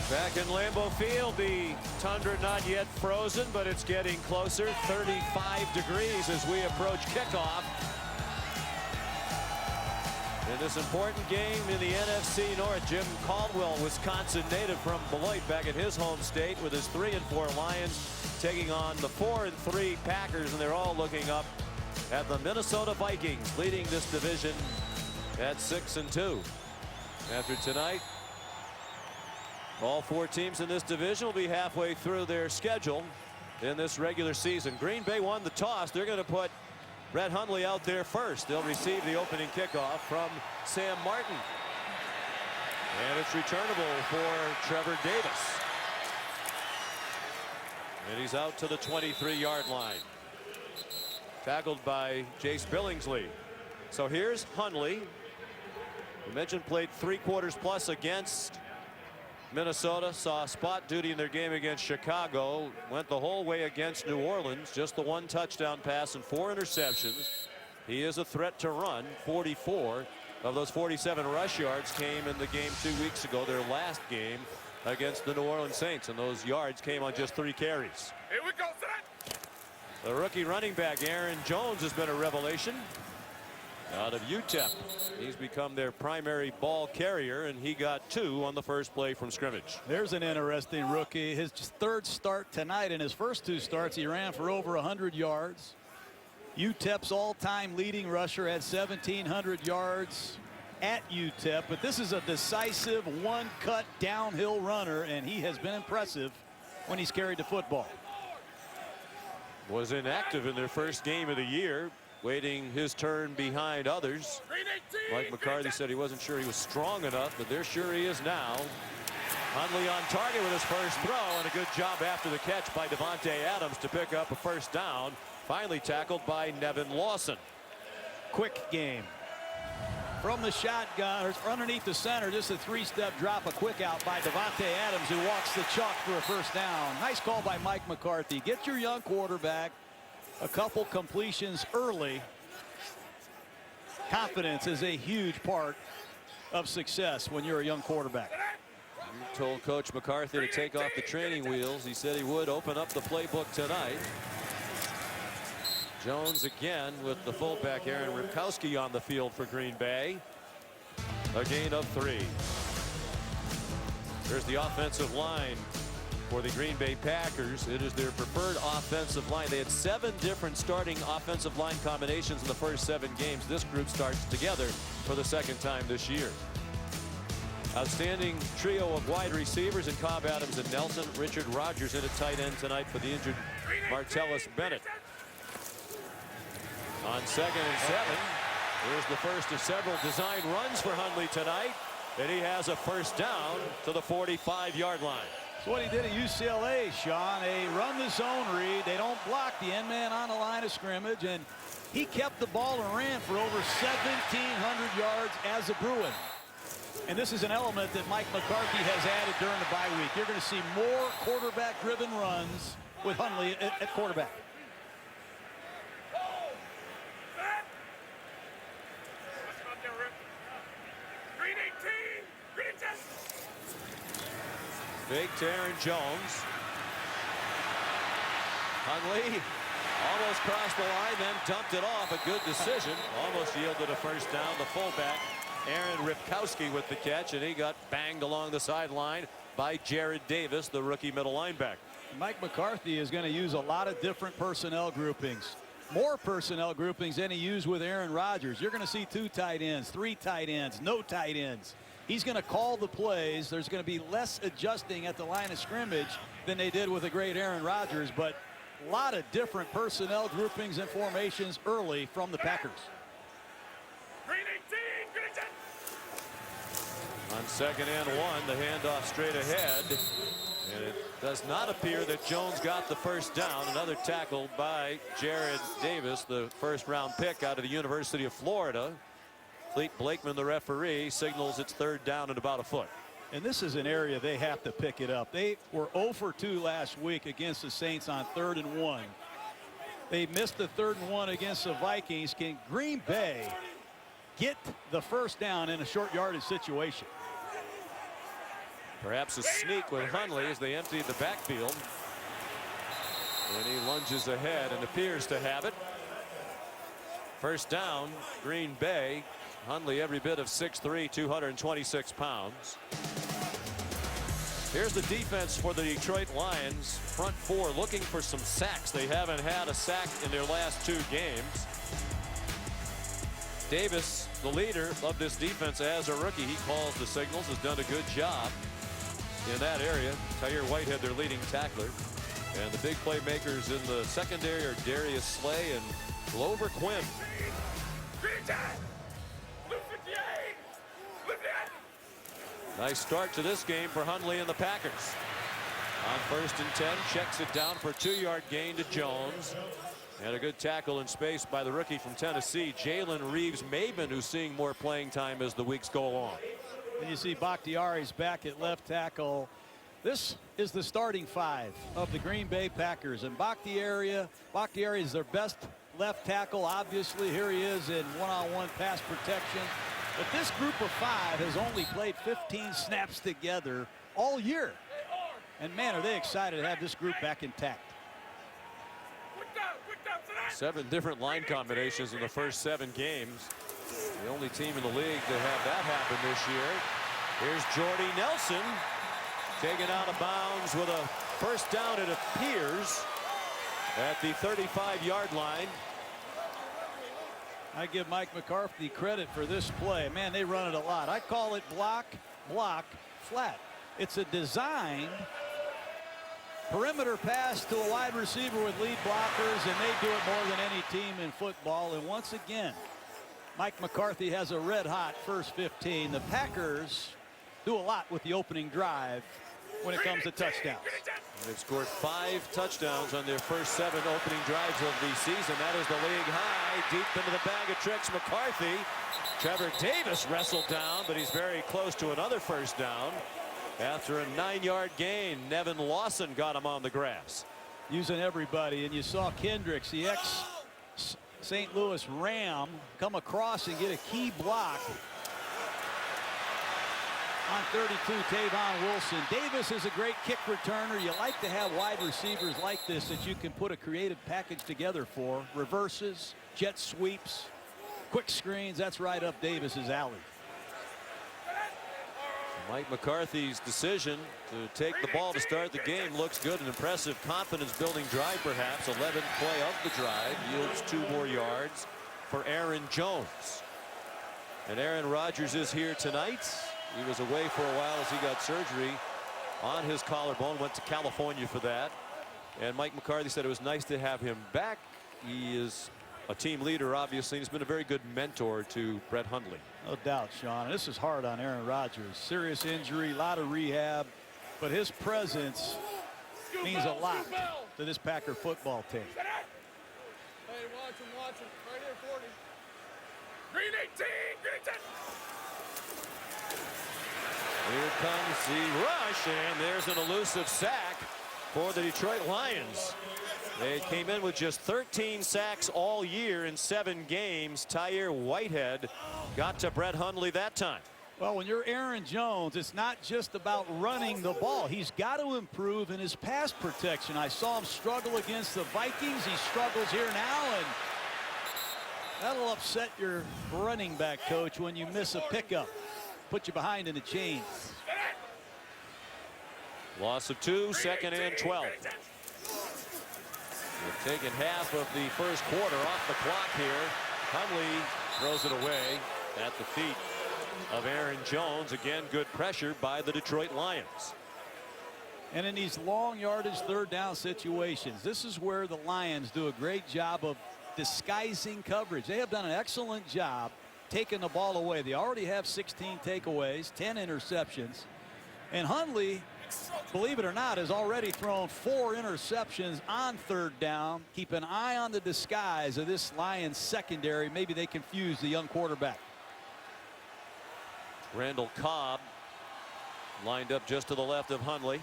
Back in Lambeau Field, the tundra not yet frozen, but it's getting closer. 35 degrees as we approach kickoff. In this important game in the NFC North, Jim Caldwell, Wisconsin native from Beloit, back at his home state with his 3-4 Lions taking on the 4-3 Packers, and they're all looking up at the Minnesota Vikings, leading this division at 6-2. After tonight, all 4 teams in this division will be halfway through their schedule in this regular season. Green Bay won the toss. They're going to put Brett Hundley out there first. They'll receive the opening kickoff from Sam Martin. And it's returnable for Trevor Davis. And he's out to the 23-yard line. Tackled by Jace Billingsley. So here's Hundley. We mentioned played 3 quarters plus against Minnesota, saw spot duty in their game against Chicago, went the whole way against New Orleans, just the 1 touchdown pass and 4 interceptions. He is a threat to run. 44 of those 47 rush yards came in the game 2 weeks ago, their last game against the New Orleans Saints, and those yards came on just 3 carries. Here we go, son. The rookie running back Aaron Jones has been a revelation out of UTEP. He's become their primary ball carrier, and he got 2 on the first play from scrimmage. There's an interesting rookie. His 3rd start tonight. In his first 2 starts, he ran for over 100 yards. UTEP's all-time leading rusher had 1,700 yards at UTEP, but this is a decisive 1-cut downhill runner, and he has been impressive when he's carried the football. Was inactive in their first game of the year, waiting his turn behind others. Mike McCarthy said he wasn't sure he was strong enough, but there sure he is now. Hundley on target with his first throw, and a good job after the catch by Devontae Adams to pick up a first down. Finally tackled by Nevin Lawson. Quick game. From the shotgun, or underneath the center, just a 3-step drop, a quick out by Devontae Adams, who walks the chalk for a first down. Nice call by Mike McCarthy. Get your young quarterback a couple completions early. Confidence is a huge part of success when you're a young quarterback. You told Coach McCarthy to take off the training wheels. He said he would open up the playbook tonight. Jones again with the fullback Aaron Ripkowski on the field for Green Bay. A gain of 3. There's the offensive line for the Green Bay Packers. It is their preferred offensive line. They had 7 different starting offensive line combinations in the first 7 games. This group starts together for the 2nd time this year. Outstanding trio of wide receivers in Cobb, Adams, and Nelson. Richard Rodgers in at tight end tonight for the injured Martellus Bennett. On 2nd and 7, here's the first of several design runs for Hundley tonight, and he has a first down to the 45-yard line. That's what he did at UCLA, Sean. A run the zone read. They don't block the end man on the line of scrimmage, and he kept the ball and ran for over 1,700 yards as a Bruin. And this is an element that Mike McCarthy has added during the bye week. You're going to see more quarterback-driven runs with Hundley at quarterback. Fake to Aaron Jones. Hundley almost crossed the line, then dumped it off. A good decision. Almost yielded a first down. The fullback, Aaron Ripkowski, with the catch, and he got banged along the sideline by Jared Davis, the rookie middle linebacker. Mike McCarthy is going to use a lot of different personnel groupings. More personnel groupings than he used with Aaron Rodgers. You're going to see 2 tight ends, 3 tight ends, no tight ends. He's going to call the plays. There's going to be less adjusting at the line of scrimmage than they did with the great Aaron Rodgers, but a lot of different personnel groupings and formations early from the Packers. On 2nd and 1, the handoff straight ahead, and it does not appear that Jones got the first down. Another tackle by Jared Davis, the first-round pick out of the University of Florida. Cleet Blakeman, the referee, signals it's 3rd down and about a foot. And this is an area they have to pick it up. They were 0 for 2 last week against the Saints on 3rd and 1. They missed the 3rd and 1 against the Vikings. Can Green Bay get the first down in a short yardage situation? Perhaps a sneak with Hundley as they emptied the backfield. And he lunges ahead and appears to have it. First down, Green Bay. Hundley every bit of 6'3", 226 pounds. Here's the defense for the Detroit Lions. Front four looking for some sacks. They haven't had a sack in their last 2 games. Davis, the leader of this defense as a rookie, he calls the signals, has done a good job in that area. Tyre Whitehead, their leading tackler. And the big playmakers in the secondary are Darius Slay and Glover Quinn. Nice start to this game for Hundley and the Packers. On 1st and 10, checks it down for a 2-yard gain to Jones. And a good tackle in space by the rookie from Tennessee, Jalen Reeves-Maybin, who's seeing more playing time as the weeks go along. And you see Bakhtiari's back at left tackle. This is the starting 5 of the Green Bay Packers. And Bakhtiari is their best left tackle. Obviously, here he is in one-on-one pass protection. But this group of 5 has only played 15 snaps together all year. And man, are they excited to have this group back intact. 7 different line combinations in the first 7 games. The only team in the league to have that happen this year. Here's Jordy Nelson taken out of bounds with a first down, it appears, at the 35-yard line. I give Mike McCarthy credit for this play. Man, they run it a lot. I call it block, block, flat. It's a designed perimeter pass to a wide receiver with lead blockers, and they do it more than any team in football. And once again, Mike McCarthy has a red-hot first 15. The Packers do a lot with the opening drive when it comes to touchdowns. They've scored 5 touchdowns on their first 7 opening drives of the season. That is the league high. Deep into the bag of tricks, McCarthy. Trevor Davis wrestled down, but he's very close to another first down. After a 9-yard gain, Nevin Lawson got him on the grass. Using everybody, and you saw Kendricks, the ex-St. Louis Ram, come across and get a key block on 32, Tavon Wilson. Davis is a great kick returner. You like to have wide receivers like this that you can put a creative package together for. Reverses, jet sweeps, quick screens. That's right up Davis's alley. Mike McCarthy's decision to take the ball to start the game looks good. An impressive confidence-building drive, perhaps. 11th play of the drive yields 2 more yards for Aaron Jones. And Aaron Rodgers is here tonight. He was away for a while as he got surgery on his collarbone. Went to California for that. And Mike McCarthy said it was nice to have him back. He is a team leader, obviously. He's been a very good mentor to Brett Hundley. No doubt, Sean. This is hard on Aaron Rodgers. Serious injury, a lot of rehab, but his presence means a lot to this Packer football team. Hey, watch him. Right here, 40. Green 18, green 10. Here comes the rush, and there's an elusive sack for the Detroit Lions. They came in with just 13 sacks all year in 7 games. Tyre Whitehead got to Brett Hundley that time. Well, when you're Aaron Jones, it's not just about running the ball. He's got to improve in his pass protection. I saw him struggle against the Vikings. He struggles here now, and that'll upset your running back coach when you miss a pickup. Put you behind in the chains. Loss of 2, 2nd and 12. They've taken half of the first quarter off the clock here. Hundley throws it away at the feet of Aaron Jones. Again, good pressure by the Detroit Lions. And in these long yardage 3rd down situations, this is where the Lions do a great job of disguising coverage. They have done an excellent job taking the ball away. They already have 16 takeaways, 10 interceptions. And Hundley, believe it or not, has already thrown 4 interceptions on 3rd down. Keep an eye on the disguise of this Lions secondary. Maybe they confuse the young quarterback. Randall Cobb lined up just to the left of Hundley.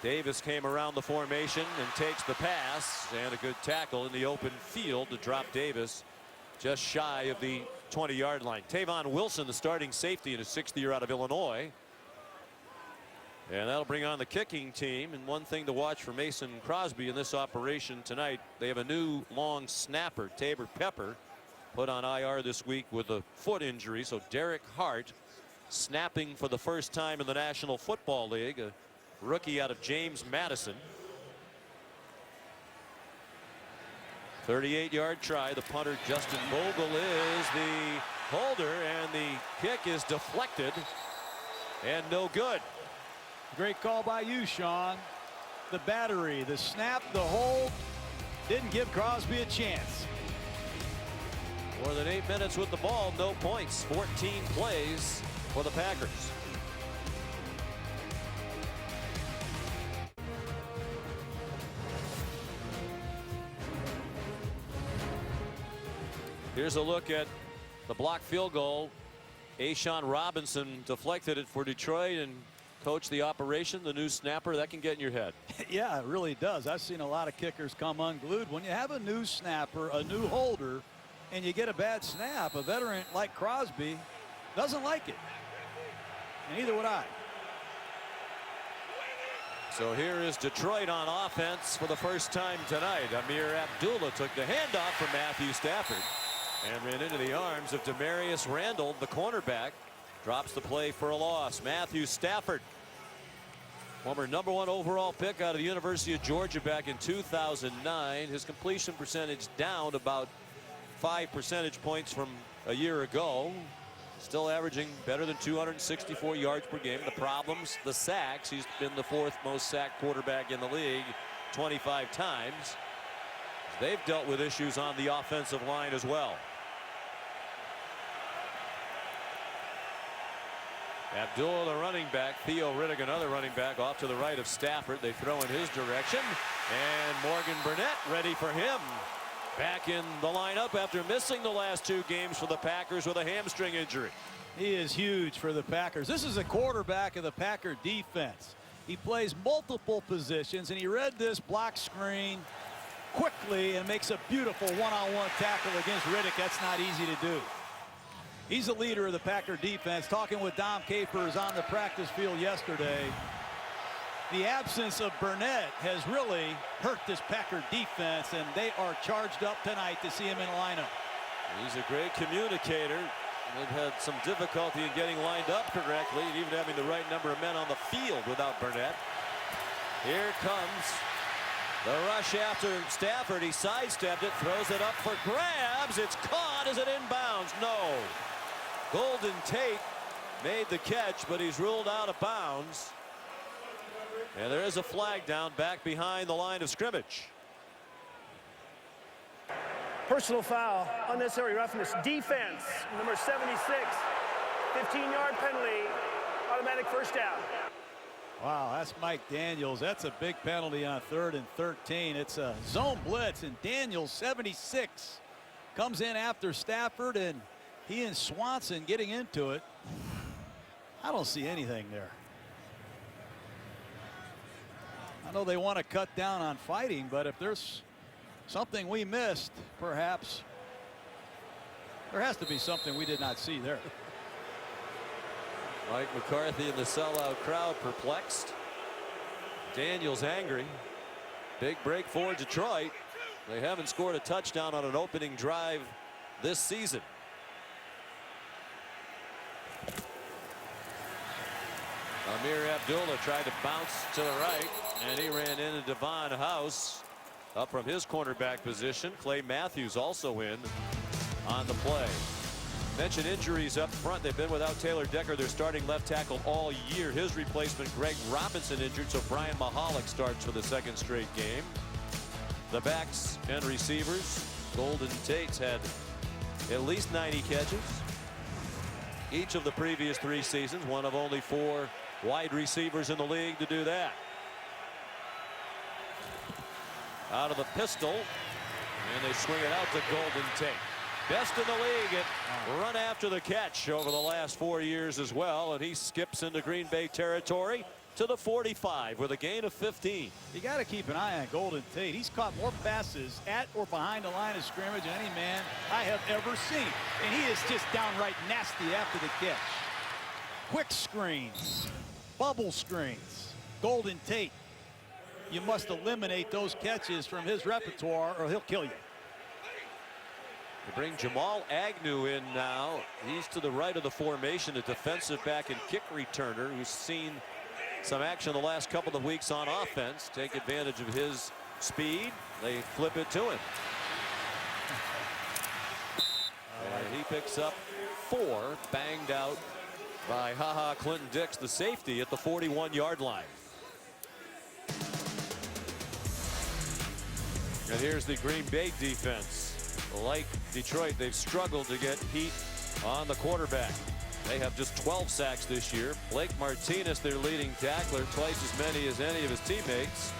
Davis came around the formation and takes the pass, and a good tackle in the open field to drop Davis just shy of the 20-yard line. Tavon Wilson, the starting safety in his 6th year out of Illinois, And that'll bring on the kicking team. And one thing to watch for Mason Crosby in this operation tonight, they have a new long snapper, Tabor Pepper, put on IR this week with a foot injury. So Derek Hart snapping for the first time in the National Football League, a rookie out of James Madison. 38-yard try. The punter Justin Vogel is the holder, and the kick is deflected and no good. Great call by you, Sean. The battery, the snap, the hold didn't give Crosby a chance. More than 8 minutes with the ball, no points. 14 plays for the Packers. Here's a look at the blocked field goal. A'Shawn Robinson deflected it for Detroit, and coach the operation, the new snapper, that can get in your head. Yeah, it really does. I've seen a lot of kickers come unglued. When you have a new snapper, a new holder, and you get a bad snap, a veteran like Crosby doesn't like it. And neither would I. So here is Detroit on offense for the first time tonight. Amir Abdullah took the handoff from Matthew Stafford and ran into the arms of Demarius Randall, the cornerback. Drops the play for a loss. Matthew Stafford, former #1 overall pick out of the University of Georgia back in 2009. His completion percentage down about 5 percentage points from a year ago. Still averaging better than 264 yards per game. The problems, the sacks. He's been the 4th most sacked quarterback in the league 25 times. They've dealt with issues on the offensive line as well. Abdullah, the running back. Theo Riddick, another running back, off to the right of Stafford. They throw in his direction, and Morgan Burnett ready for him. Back in the lineup after missing the last 2 games for the Packers with a hamstring injury. He is huge for the Packers. This is a quarterback of the Packer defense. He plays multiple positions, and he read this block screen quickly and makes a beautiful one-on-one tackle against Riddick. That's not easy to do. He's the leader of the Packer defense. Talking with Dom Capers on the practice field yesterday. The absence of Burnett has really hurt this Packer defense, and they are charged up tonight to see him in the lineup. He's a great communicator. They've had some difficulty in getting lined up correctly and even having the right number of men on the field without Burnett. Here comes the rush after Stafford. He sidestepped it, throws it up for grabs. It's caught as it inbounds. No. Golden Tate made the catch, but he's ruled out of bounds. And there is a flag down back behind the line of scrimmage. Personal foul, unnecessary roughness, defense, number 76, 15-yard penalty, automatic first down. Wow, that's Mike Daniels. That's a big penalty on 3rd and 13. It's a zone blitz, and Daniels, 76, comes in after Stafford, and he and Swanson getting into it. I don't see anything there. I know they want to cut down on fighting, but if there's something we missed, perhaps there has to be something we did not see there. Mike McCarthy and the sellout crowd perplexed. Daniels angry. Big break for Detroit. They haven't scored a touchdown on an opening drive this season. Amir Abdullah tried to bounce to the right, and he ran into Devon House up from his cornerback position. Clay Matthews also in on the play. Mentioned injuries up front. They've been without Taylor Decker, their starting left tackle, all year. His replacement, Greg Robinson, injured, so Brian Mahalik starts for the 2nd straight game. The backs and receivers, Golden Tate's had at least 90 catches each of the previous 3 seasons, one of only 4 wide receivers in the league to do that. Out of the pistol, and they swing it out to Golden Tate. Best in the league at run after the catch over the last 4 years as well, and he skips into Green Bay territory to the 45 with a gain of 15. You got to keep an eye on Golden Tate. He's caught more passes at or behind the line of scrimmage than any man I have ever seen, and he is just downright nasty after the catch. Quick screens, bubble screens. Golden Tate. You must eliminate those catches from his repertoire or he'll kill you. They bring Jamal Agnew in now. He's to the right of the formation, a defensive back and kick returner who's seen some action the last couple of weeks on offense. Take advantage of his speed. They flip it to him. And he picks up 4, banged out by Clinton Dix, the safety, at the 41-yard line. And here's the Green Bay defense. Like Detroit, they've struggled to get heat on the quarterback. They have just 12 sacks this year. Blake Martinez, their leading tackler, twice as many as any of his teammates.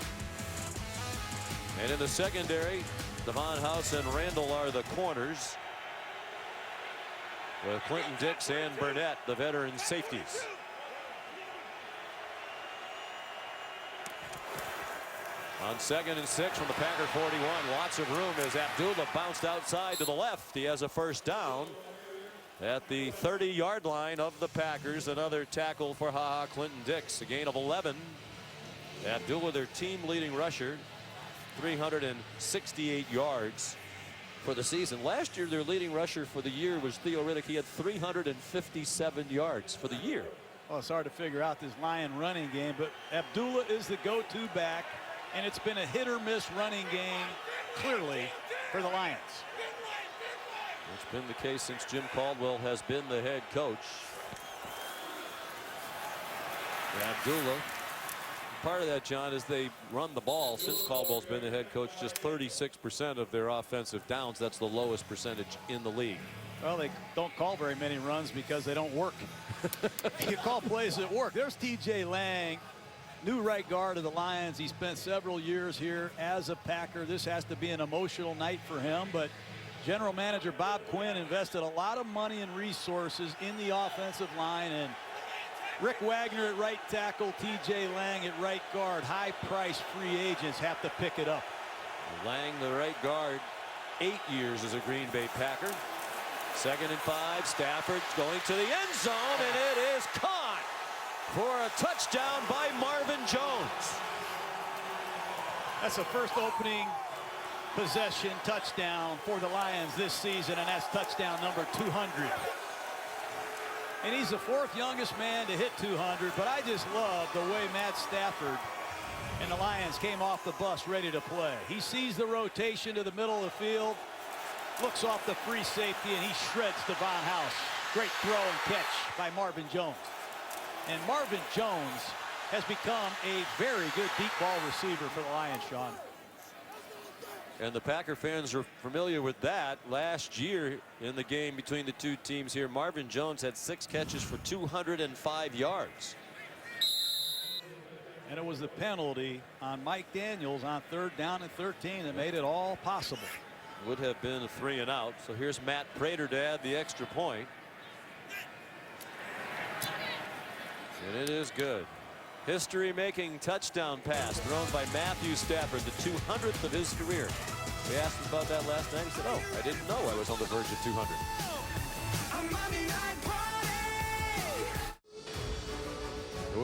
And in the secondary, Devon House and Randall are the corners, with Clinton Dix and Burnett, the veteran safeties. On 2nd and 6 from the Packer 41, lots of room as Abdullah bounced outside to the left. He has a first down at the 30-yard line of the Packers. Another tackle for Clinton Dix, a gain of 11. Abdullah, their team leading rusher, 368 yards for the season. Last year, their leading rusher for the year was Theo Riddick. He had 357 yards for the year. Well, it's hard to figure out this Lion running game, but Abdullah is the go-to back, and it's been a hit-or-miss running game, clearly, for the Lions. It's been the case since Jim Caldwell has been the head coach. Abdullah, part of that, John, is they run the ball. Since Caldwell's been the head coach, just 36% of their offensive downs. That's the lowest percentage in the league. Well, they don't call very many runs because they don't work. You call plays that work. There's TJ Lang, new right guard of the Lions. He spent several years here as a Packer. This has to be an emotional night for him, but General Manager Bob Quinn invested a lot of money and resources in the offensive line, and Rick Wagner at right tackle, TJ Lang at right guard. High-priced free agents have to pick it up. Lang, the right guard, 8 years as a Green Bay Packer. 2nd and 5, Stafford going to the end zone, and it is caught for a touchdown by Marvin Jones. That's the first opening possession touchdown for the Lions this season, and that's touchdown number 200. And he's the 4th youngest man to hit 200, but I just love the way Matt Stafford and the Lions came off the bus ready to play. He sees the rotation to the middle of the field, looks off the free safety, and he shreds Devon House. Great throw and catch by Marvin Jones. And Marvin Jones has become a very good deep ball receiver for the Lions, Sean. And the Packer fans are familiar with that. Last year in the game between the two teams here, Marvin Jones had 6 catches for 205 yards. And it was the penalty on Mike Daniels on 3rd down and 13 that made it all possible. Would have been a 3 and out. So here's Matt Prater to add the extra point. And it is good. History-making touchdown pass thrown by Matthew Stafford, the 200th of his career. We asked him about that last night. He said, "Oh, I didn't know I was on the verge of 200."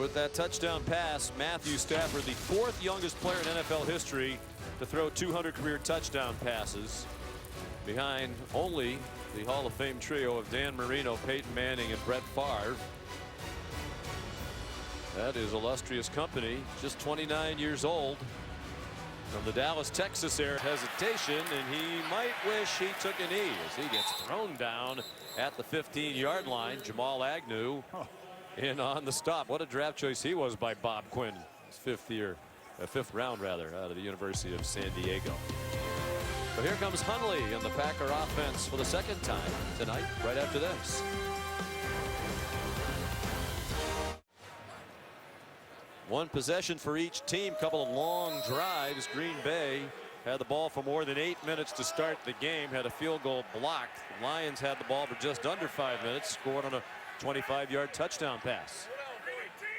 With that touchdown pass, Matthew Stafford, the 4th youngest player in NFL history to throw 200 career touchdown passes, behind only the Hall of Fame trio of Dan Marino, Peyton Manning, and Brett Favre. That is illustrious company. Just 29 years old. From the Dallas, Texas area, hesitation, and he might wish he took a knee as he gets thrown down at the 15-yard line. Jamal Agnew in on the stop. What a draft choice he was by Bob Quinn. His 5th round rather, out of the University of San Diego. But here comes Hundley and the Packer offense for the 2nd time tonight, right after this. One possession for each team, couple of long drives. Green Bay had the ball for more than 8 minutes to start the game, had a field goal blocked. The Lions had the ball for just under 5 minutes, scored on a 25-yard touchdown pass.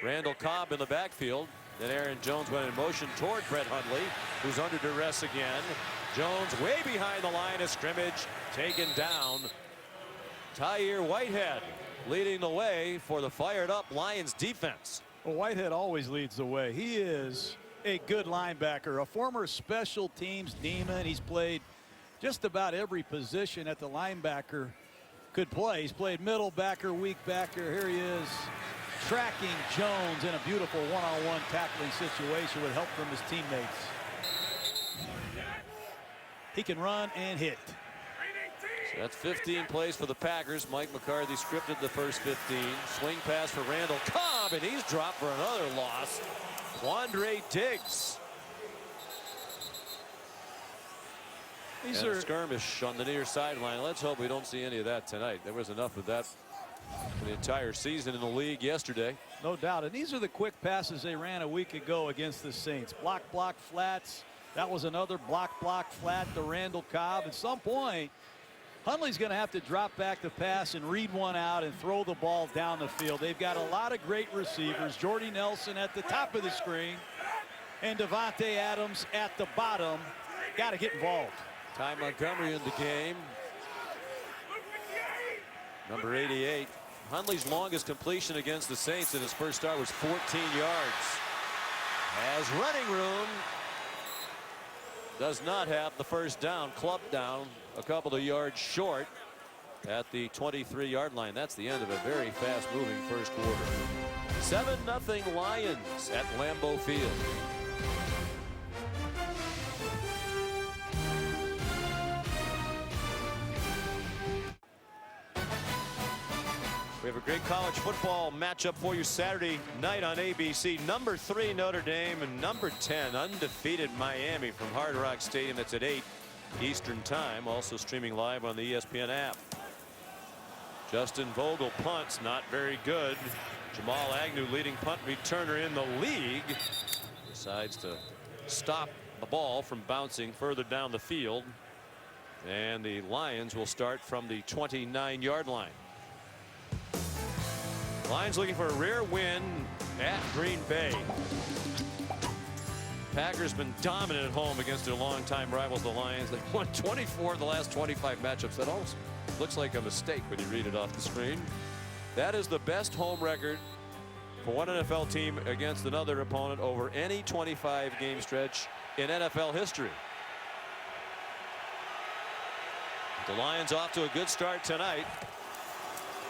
Randall Cobb in the backfield. Then Aaron Jones went in motion toward Brett Hundley, who's under duress again. Jones way behind the line of scrimmage, taken down. Tahir Whitehead leading the way for the fired up Lions defense. Well, Whitehead always leads the way. He is a good linebacker, a former special teams demon. He's played just about every position at the linebacker could play. He's played middle backer, weak backer. Here he is tracking Jones in a beautiful one-on-one tackling situation with help from his teammates. He can run and hit. So that's 15 plays for the Packers. Mike McCarthy scripted the first 15. Swing pass for Randall Cobb, and he's dropped for another loss. Quandre Diggs. These and are a skirmish on the near sideline. Let's hope we don't see any of that tonight. There was enough of that for the entire season in the league yesterday. no doubt. And these are the quick passes they ran a week ago against the Saints. Block, block, flats. That was another block, block, flat to Randall Cobb. At some point, Hundley's going to have to drop back the pass and read one out and throw the ball down the field. They've got a lot of great receivers. Jordy Nelson at the top of the screen and Devontae Adams at the bottom. Got to get involved. Ty Montgomery in the game. Number 88. Hundley's longest completion against the Saints in his first start was 14 yards. Has running room. Does not have the first down. Club down a couple of yards short at the 23-yard line. That's the end of a very fast-moving first quarter. 7-0 Lions at Lambeau Field. We have a great college football matchup for you Saturday night on ABC. Number 3 Notre Dame and number 10 undefeated Miami from Hard Rock Stadium. That's at 8 Eastern Time. Also streaming live on the ESPN app. Justin Vogel punts, not very good. Jamal Agnew, leading punt returner in the league, decides to stop the ball from bouncing further down the field. And the Lions will start from the 29-yard line. Lions looking for a rare win at Green Bay. Packers been dominant at home against their longtime rivals, the Lions. They've won 24 of the last 25 matchups. That almost looks like a mistake when you read it off the screen. That is the best home record for one NFL team against another opponent over any 25-game stretch in NFL history. The Lions off to a good start tonight.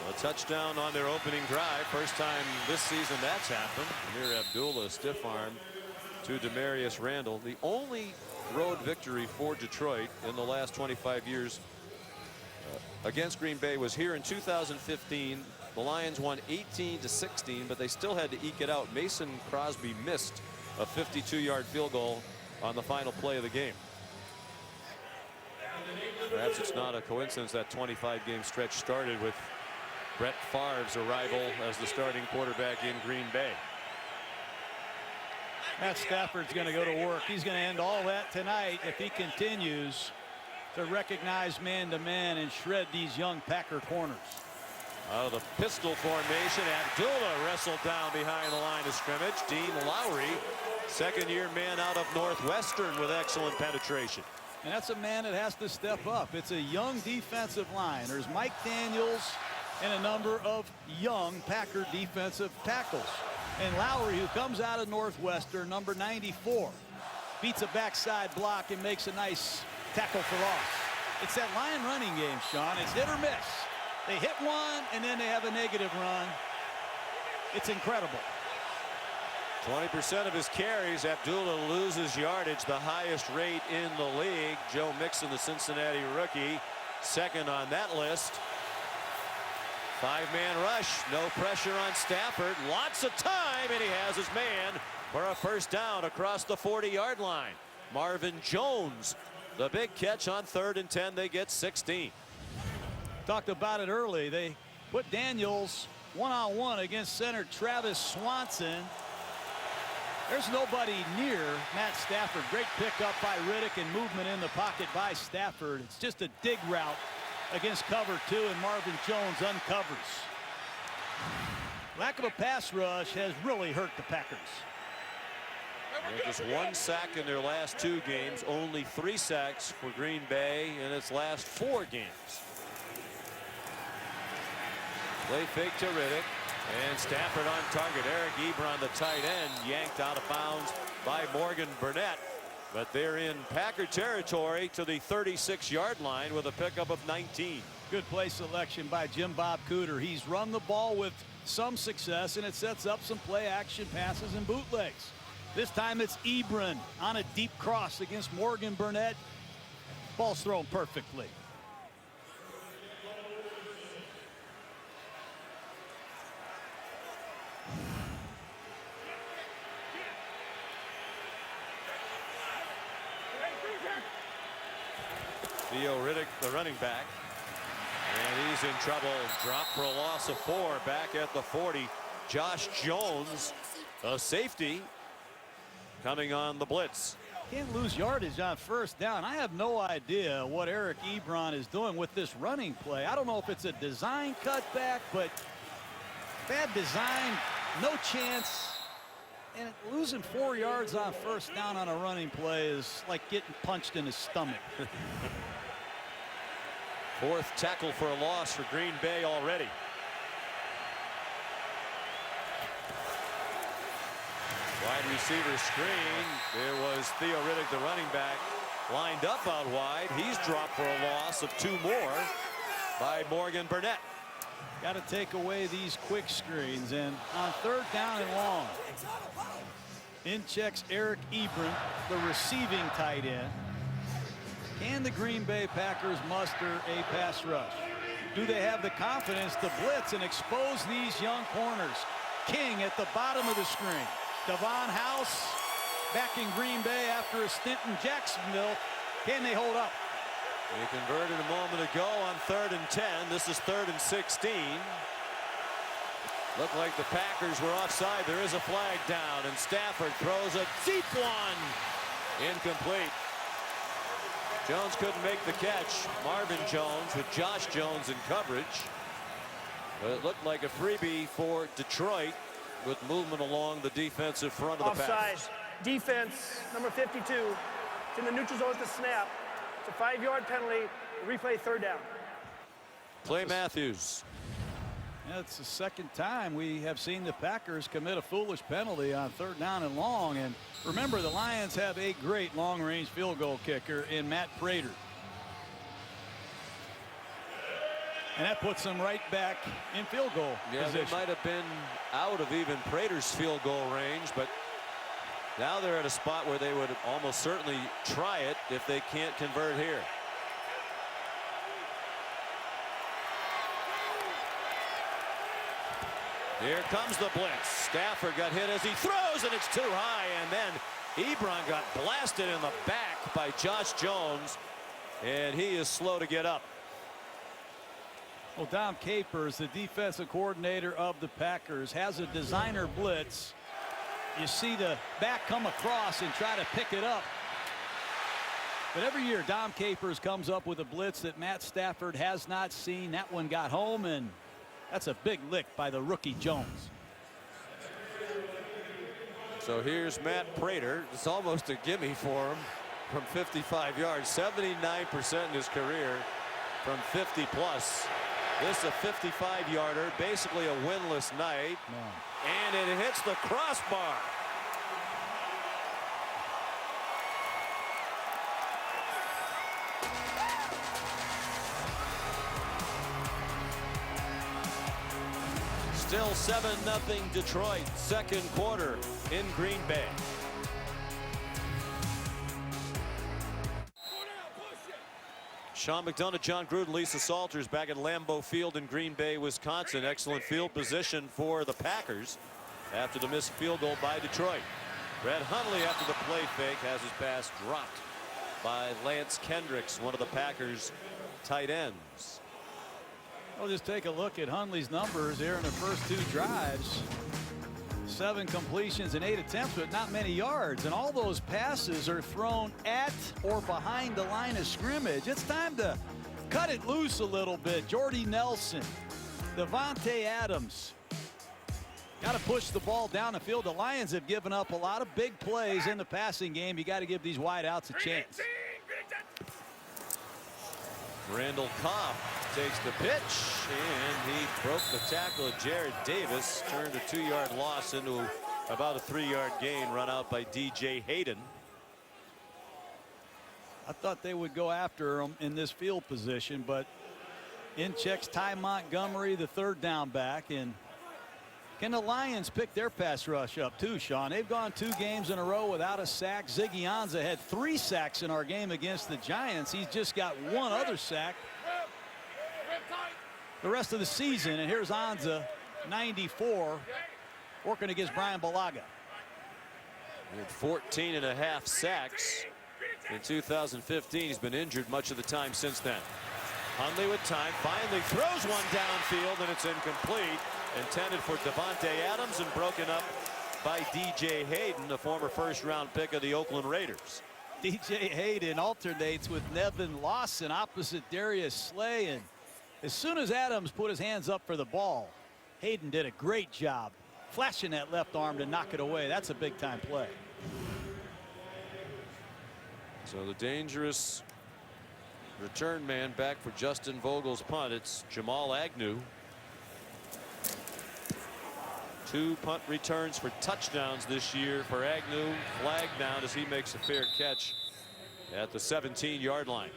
A touchdown on their opening drive. First time this season that's happened. Amir Abdullah, stiff arm to Demarius Randall. The only road victory for Detroit in the last 25 years against Green Bay was here in 2015. The Lions won 18-16, but they still had to eke it out. Mason Crosby missed a 52-yard field goal on the final play of the game. Perhaps it's not a coincidence that 25-game stretch started with Brett Favre's arrival as the starting quarterback in Green Bay. Matt Stafford's going to go to work. He's going to end all that tonight if he continues to recognize man-to-man and shred these young Packer corners. Out of the pistol formation, Abdullah wrestled down behind the line of scrimmage. Dean Lowry, second-year man out of Northwestern with excellent penetration. And that's a man that has to step up. It's a young defensive line. There's Mike Daniels and a number of young Packer defensive tackles. And Lowry, who comes out of Northwestern, number 94, beats a backside block and makes a nice tackle for loss. It's that line running game, Sean. It's hit or miss. They hit one, and then they have a negative run. It's incredible. 20% of his carries, Abdullah loses yardage, the highest rate in the league. Joe Mixon, the Cincinnati rookie, second on that list. Five-man rush, no pressure on Stafford. Lots of time, and he has his man for a first down across the 40-yard line. Marvin Jones, the big catch on 3rd and 10. They get 16. Talked about it early. They put Daniels one-on-one against center Travis Swanson. There's nobody near Matt Stafford. Great pickup by Riddick and movement in the pocket by Stafford. It's just a dig route against cover 2, and Marvin Jones uncovers. Lack of a pass rush has really hurt the Packers. Just one sack in their last 2 games. Only 3 sacks for Green Bay in its last 4 games. Play fake to Riddick. And Stafford on target. Eric Ebron, the tight end, yanked out of bounds by Morgan Burnett. But they're in Packer territory to the 36-yard line with a pickup of 19. Good play selection by Jim Bob Cooter. He's run the ball with some success, and it sets up some play action passes and bootlegs. This time it's Ebron on a deep cross against Morgan Burnett. Ball's thrown perfectly. Theo Riddick, the running back. And he's in trouble. Dropped for a loss of 4 back at the 40. Josh Jones, a safety, coming on the blitz. Can't lose yardage on first down. I have no idea what Eric Ebron is doing with this running play. I don't know if it's a design cutback, but bad design, no chance. And losing 4 yards on first down on a running play is like getting punched in the stomach. 4th tackle for a loss for Green Bay already. Wide receiver screen. There was Theo Riddick, the running back, lined up out wide. He's dropped for a loss of 2 more by Morgan Burnett. Got to take away these quick screens. And on 3rd down and long, in checks Eric Ebron, the receiving tight end. Can the Green Bay Packers muster a pass rush? Do they have the confidence to blitz and expose these young corners? King at the bottom of the screen. Devon House back in Green Bay after a stint in Jacksonville. Can they hold up? They converted a moment ago on 3rd and 10. This is 3rd and 16. Looked like the Packers were offside. There is a flag down, and Stafford throws a deep one. Incomplete. Jones couldn't make the catch. Marvin Jones with Josh Jones in coverage. But it looked like a freebie for Detroit with movement along the defensive front of the Offside. Packers. Defense, number 52. It's in the neutral zone at the snap. It's a 5-yard penalty. Replay 3rd down. Clay Matthews. That's the second time we have seen the Packers commit a foolish penalty on 3rd down and long. And remember, the Lions have a great long-range field goal kicker in Matt Prater. And that puts them right back in field goal position. They might have been out of even Prater's field goal range, but now they're at a spot where they would almost certainly try it if they can't convert here. Here comes the blitz. Stafford got hit as he throws, and it's too high. And then Ebron got blasted in the back by Josh Jones, and he is slow to get up. Well, Dom Capers, the defensive coordinator of the Packers, has a designer blitz. You see the back come across and try to pick it up. But every year, Dom Capers comes up with a blitz that Matt Stafford has not seen. That one got home, and that's a big lick by the rookie Jones. So here's Matt Prater. It's almost a gimme for him from 55 yards. 79% in his career from 50 plus. This is a 55-yarder, basically a winless night. And it hits the crossbar. Still 7-0 Detroit, 2nd quarter in Green Bay. Sean McDonough, John Gruden, Lisa Salters back at Lambeau Field in Green Bay, Wisconsin. Excellent field position for the Packers after the missed field goal by Detroit. Brett Hundley, after the play fake, has his pass dropped by Lance Kendricks, one of the Packers' tight ends. I'll just take a look at Hundley's numbers here in the first 2 drives. 7 completions and 8 attempts, but not many yards. And all those passes are thrown at or behind the line of scrimmage. It's time to cut it loose a little bit. Jordy Nelson, Devontae Adams. Got to push the ball down the field. The Lions have given up a lot of big plays in the passing game. You got to give these wideouts a chance. Randall Cobb takes the pitch, and he broke the tackle of Jared Davis. Turned a 2-yard loss into about a 3-yard gain, run out by DJ Hayden. I thought they would go after him in this field position, but in checks Ty Montgomery, the third down back. And can the Lions pick their pass rush up too, Sean? They've gone 2 games in a row without a sack. Ziggy Ansah had 3 sacks in our game against the Giants. He's just got 1 other sack the rest of the season. And here's Ansah, 94, working against Brian Balaga. He had 14.5 sacks in 2015. He's been injured much of the time since then. Hundley with time, finally throws one downfield, and it's incomplete. Intended for Devontae Adams and broken up by DJ Hayden, the former first-round pick of the Oakland Raiders. DJ Hayden alternates with Nevin Lawson opposite Darius Slay, and as soon as Adams put his hands up for the ball, Hayden did a great job flashing that left arm to knock it away. That's a big-time play. So the dangerous return man back for Justin Vogel's punt. It's Jamal Agnew. 2 punt returns for touchdowns this year for Agnew. Flag down as he makes a fair catch at the 17-yard line.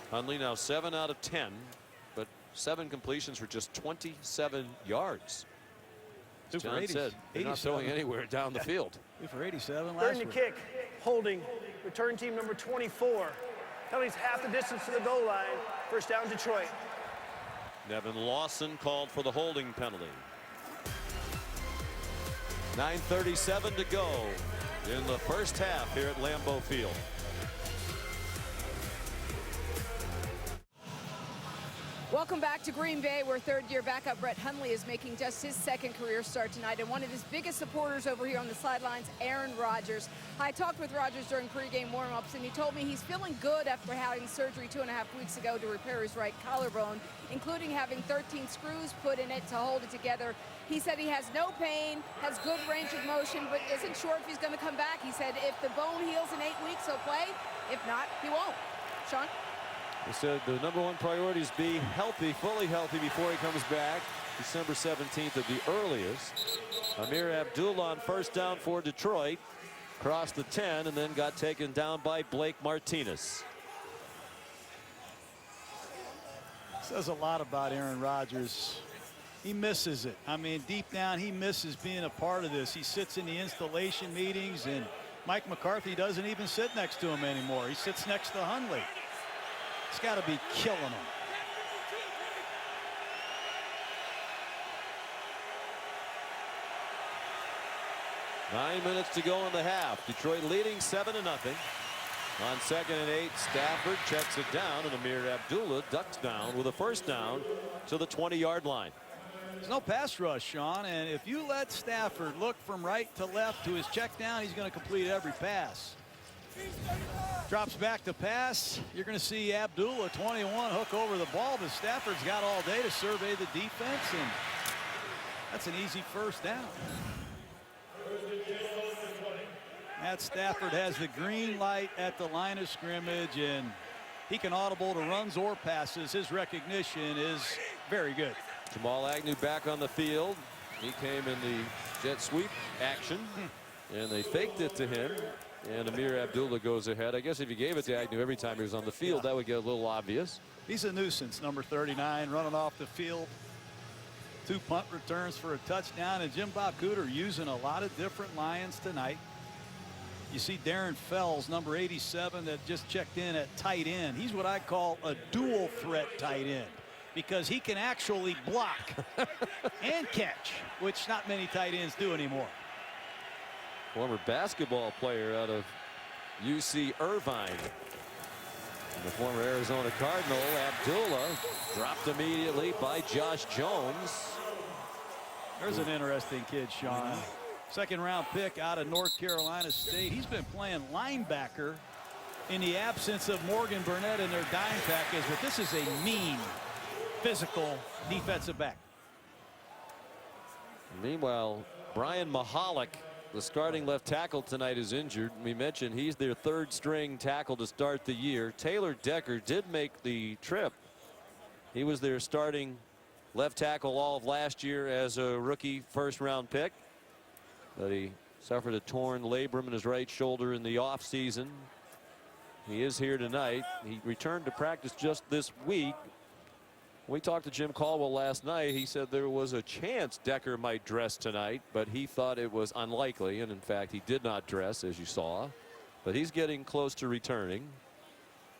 Hundley now 7 out of 10, but 7 completions for just 27 yards. As John said, they're not throwing anywhere down the field. 2 for 87 last Third and week. kick, holding, return team number 24. Penalty's half the distance to the goal line. First down, Detroit. Nevin Lawson called for the holding penalty. 9:37 to go in the first half here at Lambeau Field. Welcome back to Green Bay, where third-year backup Brett Hundley is making just his second career start tonight. And one of his biggest supporters over here on the sidelines, Aaron Rodgers. I talked with Rodgers during pregame warm-ups, and he told me he's feeling good after having surgery 2.5 weeks ago to repair his right collarbone, including having 13 screws put in it to hold it together. He said he has no pain, has good range of motion, but isn't sure if he's going to come back. He said if the bone heals in 8 weeks, he'll play. If not, he won't. Sean? He said the #1 priority is be healthy, fully healthy before he comes back. December 17th at the earliest. Amir Abdullah on first down for Detroit. Crossed the 10 and then got taken down by Blake Martinez. Says a lot about Aaron Rodgers. He misses it. I mean, deep down, he misses being a part of this. He sits in the installation meetings, and Mike McCarthy doesn't even sit next to him anymore. He sits next to Hundley. It's got to be killing him. Nine minutes to go in the half. Detroit leading 7-0. On 2nd and 8, Stafford checks it down, and Amir Abdullah ducks down with a first down to the 20-yard line. There's no pass rush, Sean, and if you let Stafford look from right to left to his check down, he's going to complete every pass. Drops back to pass. You're going to see Abdullah, 21, hook over the ball, but Stafford's got all day to survey the defense, and that's an easy first down. Matt Stafford has the green light at the line of scrimmage, and he can audible to runs or passes. His recognition is very good. Jamal Agnew back on the field. He came in the jet sweep action, and they faked it to him. And Amir Abdullah goes ahead. I guess if you gave it to Agnew every time he was on the field, that would get a little obvious. He's a nuisance, number 39, running off the field. 2 punt returns for a touchdown, and Jim Bob Cooter using a lot of different Lions tonight. You see Darren Fells, number 87, that just checked in at tight end. He's what I call a dual threat tight end, because he can actually block and catch, which not many tight ends do anymore. Former basketball player out of UC Irvine. And the former Arizona Cardinal, Abdullah, dropped immediately by Josh Jones. There's an interesting kid, Sean. Second-round pick out of North Carolina State. He's been playing linebacker in the absence of Morgan Burnett in their dime package, but this is a mean, physical defensive back. Meanwhile, Brian Mahalik the starting left tackle tonight, is injured. We mentioned he's their third string tackle to start the year. Taylor Decker did make the trip. He was their starting left tackle all of last year as a rookie first-round pick. But he suffered a torn labrum in his right shoulder in the offseason. He is here tonight. He returned to practice just this week. We talked to Jim Caldwell last night. He said there was a chance Decker might dress tonight, but he thought it was unlikely. And in fact, he did not dress, as you saw. But he's getting close to returning.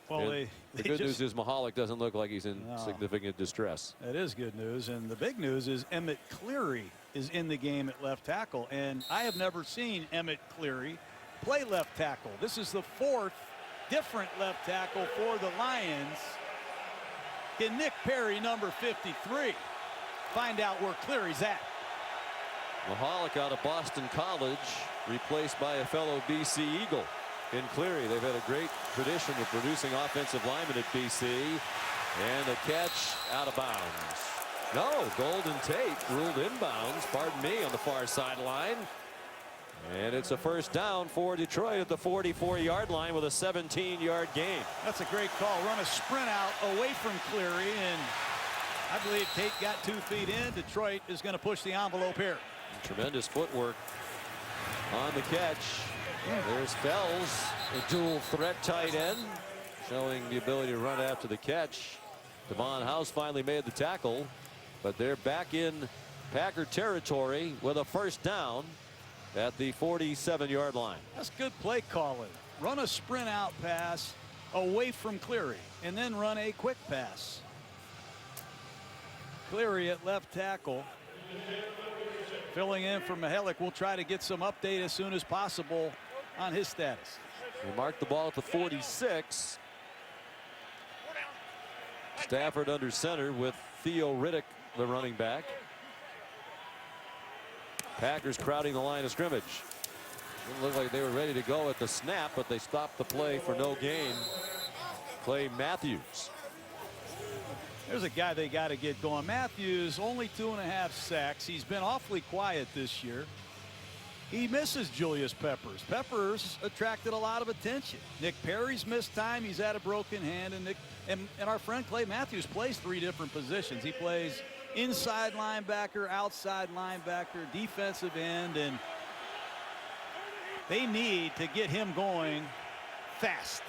Well, the good news is Mahalik doesn't look like he's in significant distress. That is good news. And the big news is Emmett Cleary is in the game at left tackle. And I have never seen Emmett Cleary play left tackle. This is the fourth different left tackle for the Lions. Can Nick Perry, number 53, find out where Cleary's at? Mahalik out of Boston College, replaced by a fellow BC Eagle in Cleary. They've had a great tradition of producing offensive linemen at BC. And a catch out of bounds. No, Golden Tate ruled inbounds, pardon me, on the far sideline. And it's a first down for Detroit at the 44-yard line with a 17-yard gain. That's a great call. Run a sprint out away from Cleary, and I believe Tate got 2 feet in. Detroit is going to push the envelope here. Tremendous footwork on the catch. There's Fells, a dual threat tight end, showing the ability to run after the catch. Devon House finally made the tackle, but they're back in Packer territory with a first down at the 47-yard line. That's good play calling. Run a sprint out pass away from Cleary and then run a quick pass. Cleary at left tackle, filling in for Mahalik. We'll try to get some update as soon as possible on his status. We marked the ball at the 46. Stafford under center with Theo Riddick, the running back. Packers crowding the line of scrimmage. Didn't look like they were ready to go at the snap, but they stopped the play for no gain. Clay Matthews. There's a guy they got to get going. Matthews, only 2.5 sacks. He's been awfully quiet this year. He misses Julius Peppers. Peppers attracted a lot of attention. Nick Perry's missed time. He's had a broken hand. And our friend Clay Matthews plays 3 different positions. He plays inside linebacker, outside linebacker, defensive end, and they need to get him going fast.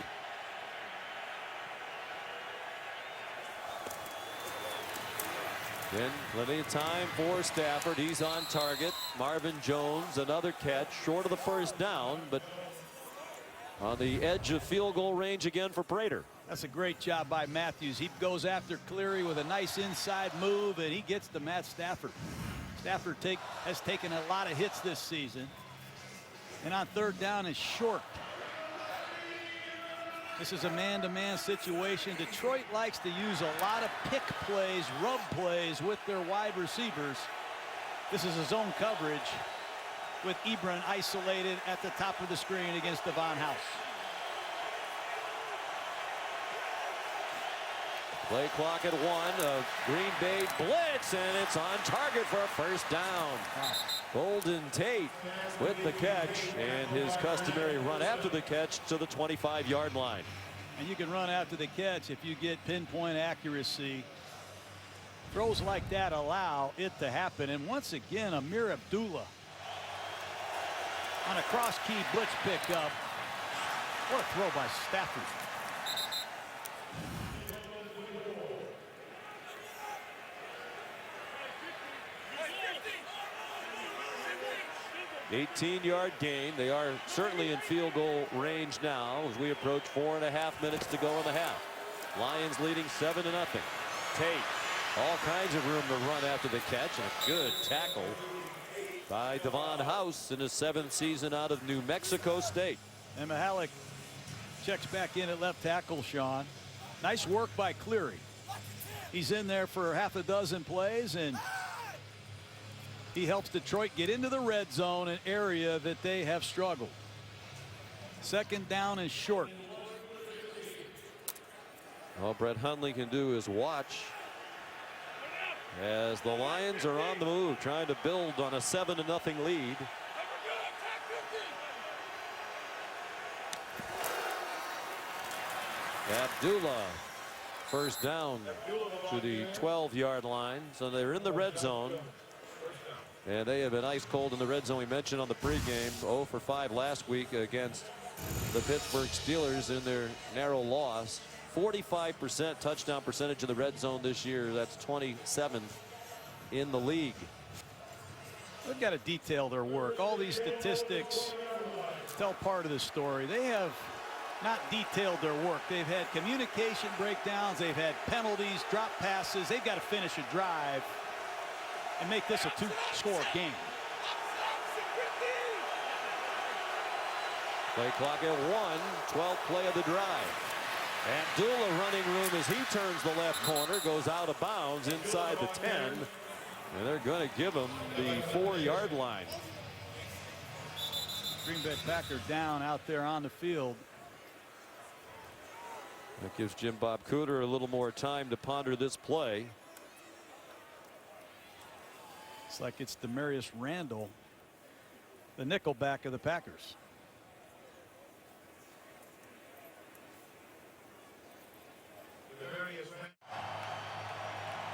Then plenty of time for Stafford. He's on target. Marvin Jones, another catch short of the first down, but on the edge of field goal range again for Prater. That's a great job by Matthews. He goes after Cleary with a nice inside move, and he gets to Matt Stafford. Stafford has taken a lot of hits this season, and on third down is short. This is a man-to-man situation. Detroit likes to use a lot of pick plays, rub plays with their wide receivers. This is a zone coverage with Ebron isolated at the top of the screen against Devon House. Play clock at 1. A Green Bay blitz, and it's on target for a first down. Golden Tate with the catch, and his customary run after the catch to the 25-yard line. And you can run after the catch if you get pinpoint accuracy. Throws like that allow it to happen. And once again, Amir Abdullah on a cross-key blitz pickup. What a throw by Stafford. An 18-yard gain. They are certainly in field goal range now as we approach 4.5 minutes to go in the half. Lions leading 7-0. Tate, all kinds of room to run after the catch, and a good tackle by Devon House in his 7th season out of New Mexico State. And Mahalik checks back in at left tackle, Sean. Nice work by Cleary. He's in there for half a dozen plays, and he helps Detroit get into the red zone, an area that they have struggled. Second down is short. All Brett Hundley can do is watch as the Lions are on the move, trying to build on a 7-0 lead. Abdullah, first down to the 12-yard line. So they're in the red zone. And they have been ice cold in the red zone. We mentioned on the pregame 0 for 5 last week against the Pittsburgh Steelers in their narrow loss. 45% touchdown percentage in the red zone this year. That's 27th in the league. They've got to detail their work. All these statistics tell part of the story. They have not detailed their work. They've had communication breakdowns. They've had penalties, drop passes. They've got to finish a drive and make this a 2-score game. Play clock at 1. 12th play of the drive. Abdullah running room as he turns the left corner, goes out of bounds inside the 10. And they're going to give him the 4-yard line. Green Bay Packers down out there on the field. That gives Jim Bob Cooter a little more time to ponder this play. It's like it's Demarius Randall, the nickelback of the Packers.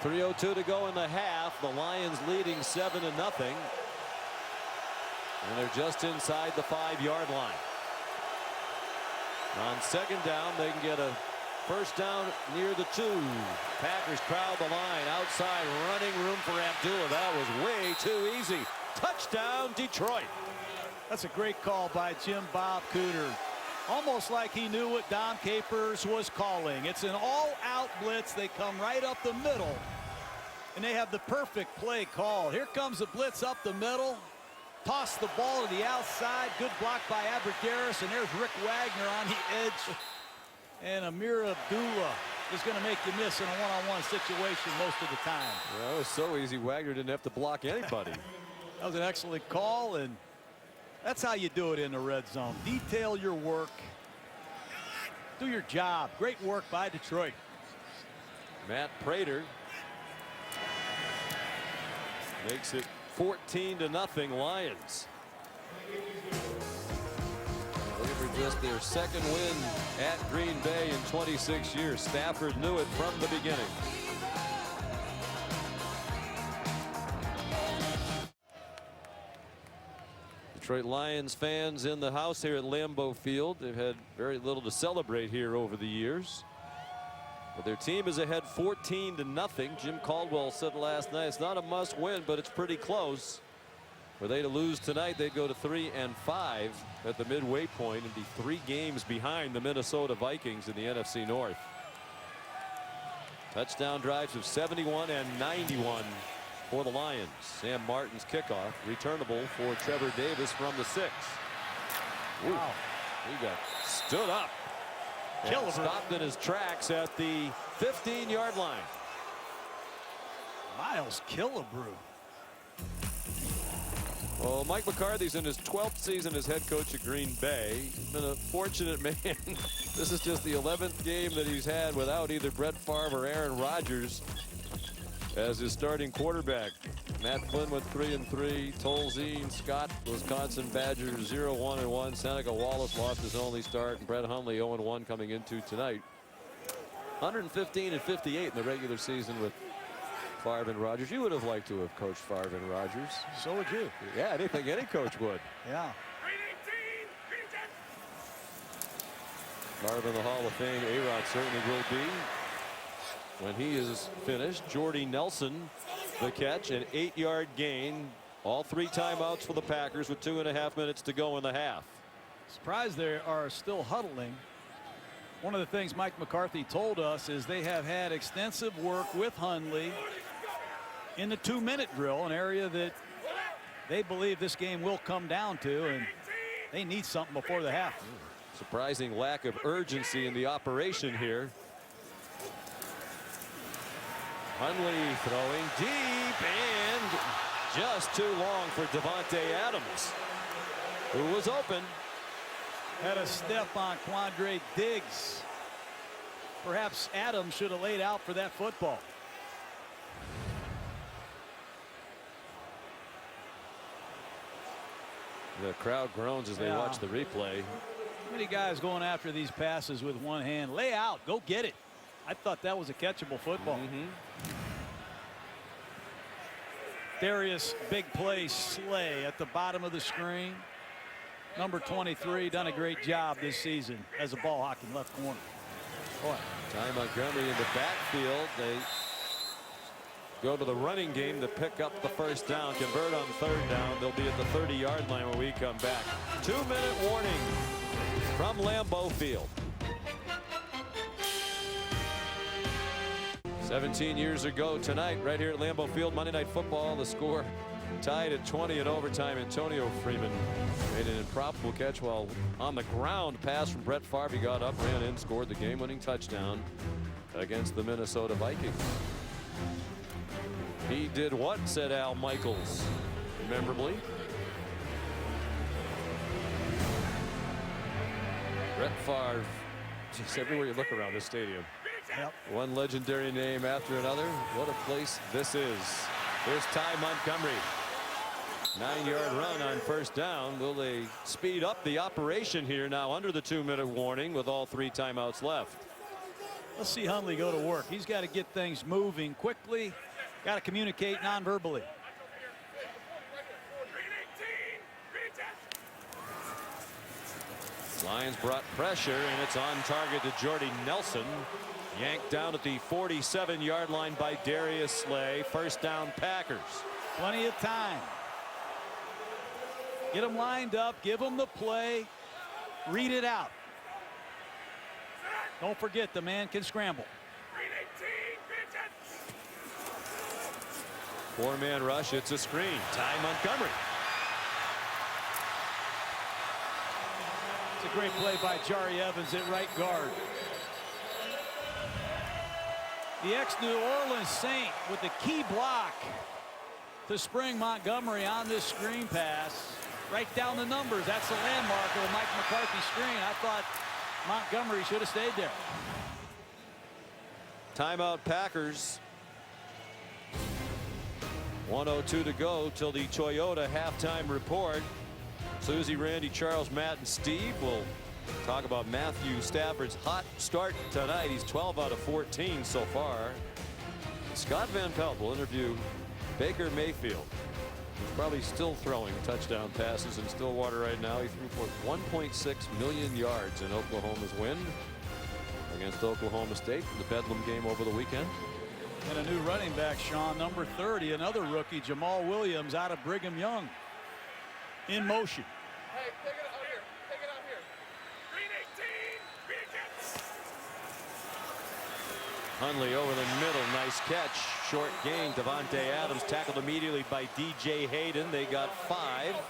.302 to go in the half. The Lions leading 7-0. And they're just inside the 5-yard line. On second down, they can get a first down near the 2. Packers crowd the line outside, running room for Abdullah. That was way too easy. Touchdown, Detroit. That's a great call by Jim Bob Cooter. Almost like he knew what Dom Capers was calling. It's an all-out blitz. They come right up the middle, and they have the perfect play call. Here comes the blitz up the middle. Toss the ball to the outside. Good block by Aberderis, and there's Rick Wagner on the edge. And Amir Abdullah is going to make you miss in a one-on-one situation most of the time. Well, that was so easy. Wagner didn't have to block anybody. That was an excellent call, and that's how you do it in the red zone. Detail your work. Do your job. Great work by Detroit. Matt Prater makes it 14-0 Lions. Looking for just their second win at Green Bay in 26 years. Stafford knew it from the beginning. Detroit Lions fans in the house here at Lambeau Field. They've had very little to celebrate here over the years. But their team is ahead 14-0. Jim Caldwell said last night it's not a must win, but it's pretty close. Were they to lose tonight, they'd go to 3-5 at the midway point and be 3 games behind the Minnesota Vikings in the NFC North. Touchdown drives of 71 and 91 for the Lions. Sam Martin's kickoff returnable for Trevor Davis from the 6. Ooh, wow. He got stood up. And stopped in his tracks at the 15-yard line. Miles Killebrew. Well, Mike McCarthy's in his 12th season as head coach at Green Bay. He's been a fortunate man. This is just the 11th game that he's had without either Brett Favre or Aaron Rodgers as his starting quarterback. Matt Flynn went 3-3. Tolzien Scott, Wisconsin Badgers 0-1-1. Seneca Wallace lost his only start. And Brett Hundley 0-1 coming into tonight. 115-58 in the regular season with Favre and Rodgers. You would have liked to have coached Favre and Rodgers. So would you. Yeah, I didn't think any coach would. Yeah. Favre in the Hall of Fame. A-Rod certainly will be when he is finished. Jordy Nelson, the catch, an 8-yard gain. All 3 timeouts for the Packers with 2.5 minutes to go in the half. Surprised they are still huddling. One of the things Mike McCarthy told us is they have had extensive work with Hundley in the 2-minute drill, an area that they believe this game will come down to, and they need something before the half. Surprising lack of urgency in the operation here. Hundley throwing deep and just too long for Devontae Adams, who was open. Had a step on Quandre Diggs. Perhaps Adams should have laid out for that football. The crowd groans as they watch the replay. Many guys going after these passes with one hand. Lay out, go get it. I thought that was a catchable football. Darius, big play, Slay at the bottom of the screen. Number 23, done a great job this season as a ball hawking left corner. Boy. Ty Montgomery in the backfield. They go to the running game to pick up the first down, convert on third down. They'll be at the 30-yard line when we come back. 2-minute warning from Lambeau Field. 17 years ago tonight, right here at Lambeau Field, Monday Night Football, the score tied at 20 in overtime. Antonio Freeman made an improbable catch while on the ground. Pass from Brett Favre. He got up, ran in, scored the game-winning touchdown against the Minnesota Vikings. He did what, said Al Michaels, memorably. Brett Favre, just everywhere you look around this stadium. Yep. One legendary name after another. What a place this is. Here's Ty Montgomery. 9-yard run on first down. Will they speed up the operation here now under the 2-minute warning with all 3 timeouts left? Let's see Hundley go to work. He's got to get things moving quickly. Got to communicate non-verbally. Lions brought pressure, and it's on target to Jordy Nelson. Yanked down at the 47-yard line by Darius Slay. First down, Packers. Plenty of time. Get them lined up. Give them the play. Read it out. Don't forget the man can scramble. 4-man rush. It's a screen. Ty Montgomery. It's a great play by Jari Evans at right guard. The ex-New Orleans Saint with the key block to spring Montgomery on this screen pass. Right down the numbers. That's the landmark of the Mike McCarthy screen. I thought Montgomery should have stayed there. Timeout Packers. 1:02 to go till the Toyota halftime report. Susie, Randy, Charles, Matt, and Steve will talk about Matthew Stafford's hot start tonight. He's 12 out of 14 so far. Scott Van Pelt will interview Baker Mayfield. He's probably still throwing touchdown passes in Stillwater right now. He threw for 1.6 million yards in Oklahoma's win against Oklahoma State in the Bedlam game over the weekend. And a new running back, Sean, number 30, another rookie, Jamal Williams out of Brigham Young, in motion. Hey, take it out here. Take it out here. Green 18. Green catch. Hundley over the middle. Nice catch. Short gain. Devontae Adams tackled immediately by DJ Hayden. They got 5. At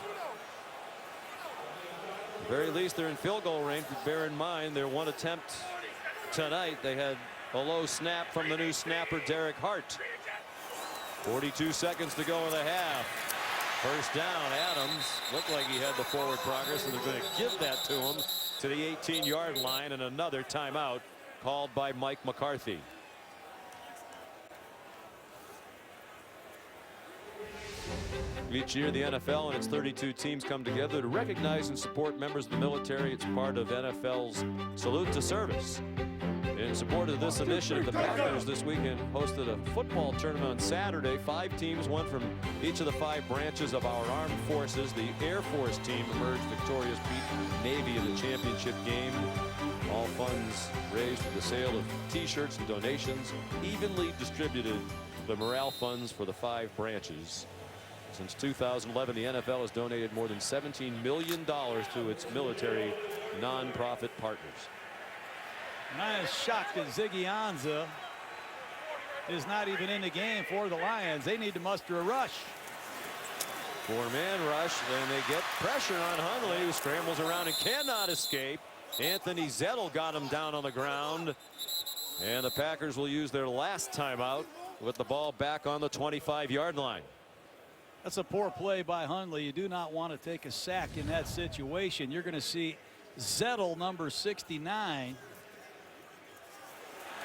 the very least, they're in field goal range. But bear in mind, their one attempt tonight, they had a low snap from the new snapper, Derek Hart. 42 seconds to go in the half. First down. Adams looked like he had the forward progress, and they're going to give that to him to the 18-yard line, and another timeout called by Mike McCarthy. Each year, the NFL and its 32 teams come together to recognize and support members of the military. It's part of NFL's Salute to Service. In support of this initiative, the Packers this weekend hosted a football tournament on Saturday. 5 teams, one from each of the 5 branches of our armed forces. The Air Force team emerged victorious, beat Navy in the championship game. All funds raised for the sale of T-shirts and donations, evenly distributed the morale funds for the 5 branches. Since 2011, the NFL has donated more than $17 million to its military nonprofit partners. I am shocked that Ziggy Ansah is not even in the game for the Lions. They need to muster a rush. 4-man rush, and they get pressure on Hundley, who scrambles around and cannot escape. Anthony Zettel got him down on the ground, and the Packers will use their last timeout with the ball back on the 25-yard line. That's a poor play by Hundley. You do not want to take a sack in that situation. You're going to see Zettel, number 69,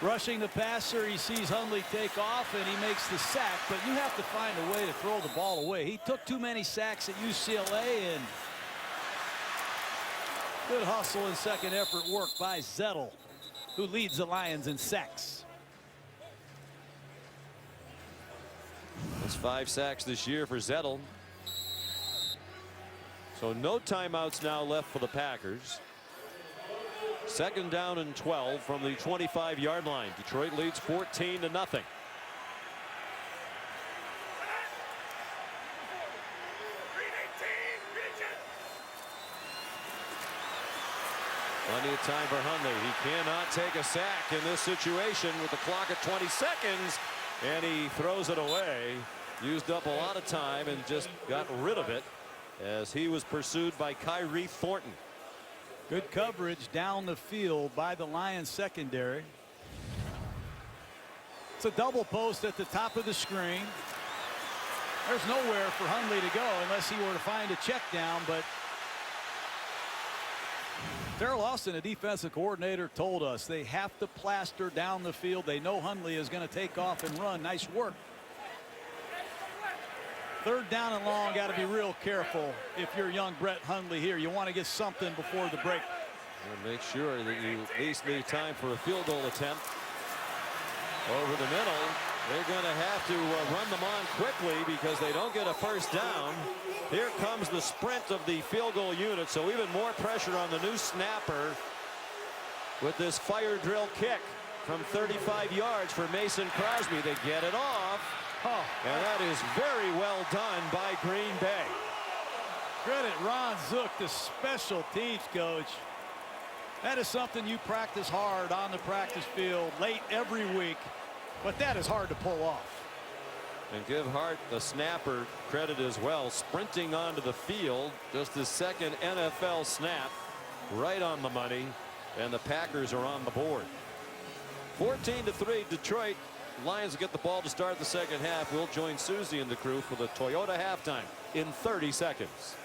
rushing the passer. He sees Hundley take off, and he makes the sack, but you have to find a way to throw the ball away. He took too many sacks at UCLA, and Good hustle and second effort work by Zettel, who leads the Lions in sacks. That's 5 sacks this year for Zettel. So no timeouts now left for the Packers. 2nd down and 12 from the 25-yard line. Detroit leads 14-0. Plenty of time for Hundley. He cannot take a sack in this situation with the clock at 20 seconds. And he throws it away. Used up a lot of time and just got rid of it as he was pursued by Kyrie Thornton. Good coverage down the field by the Lions secondary. It's a double post at the top of the screen. There's nowhere for Hundley to go unless he were to find a check down, but Darrell Austin, a defensive coordinator, told us they have to plaster down the field. They know Hundley is going to take off and run. Nice work. 3rd down and long. Got to be real careful if you're young Brett Hundley here. You want to get something before the break. And make sure that you at least leave time for a field goal attempt. Over the middle. They're going to have to run them on quickly because they don't get a first down. Here comes the sprint of the field goal unit, so even more pressure on the new snapper with this fire drill kick from 35 yards for Mason Crosby. They get it off, and that is very well done by Green Bay. Credit Ron Zook, the special teams coach. That is something you practice hard on the practice field late every week, but that is hard to pull off. And give Hart, the snapper, credit as well. Sprinting onto the field, just his 2nd NFL snap, right on the money, and the Packers are on the board. 14-3 Detroit. Lions get the ball to start the 2nd half. We'll join Susie and the crew for the Toyota halftime in 30 seconds.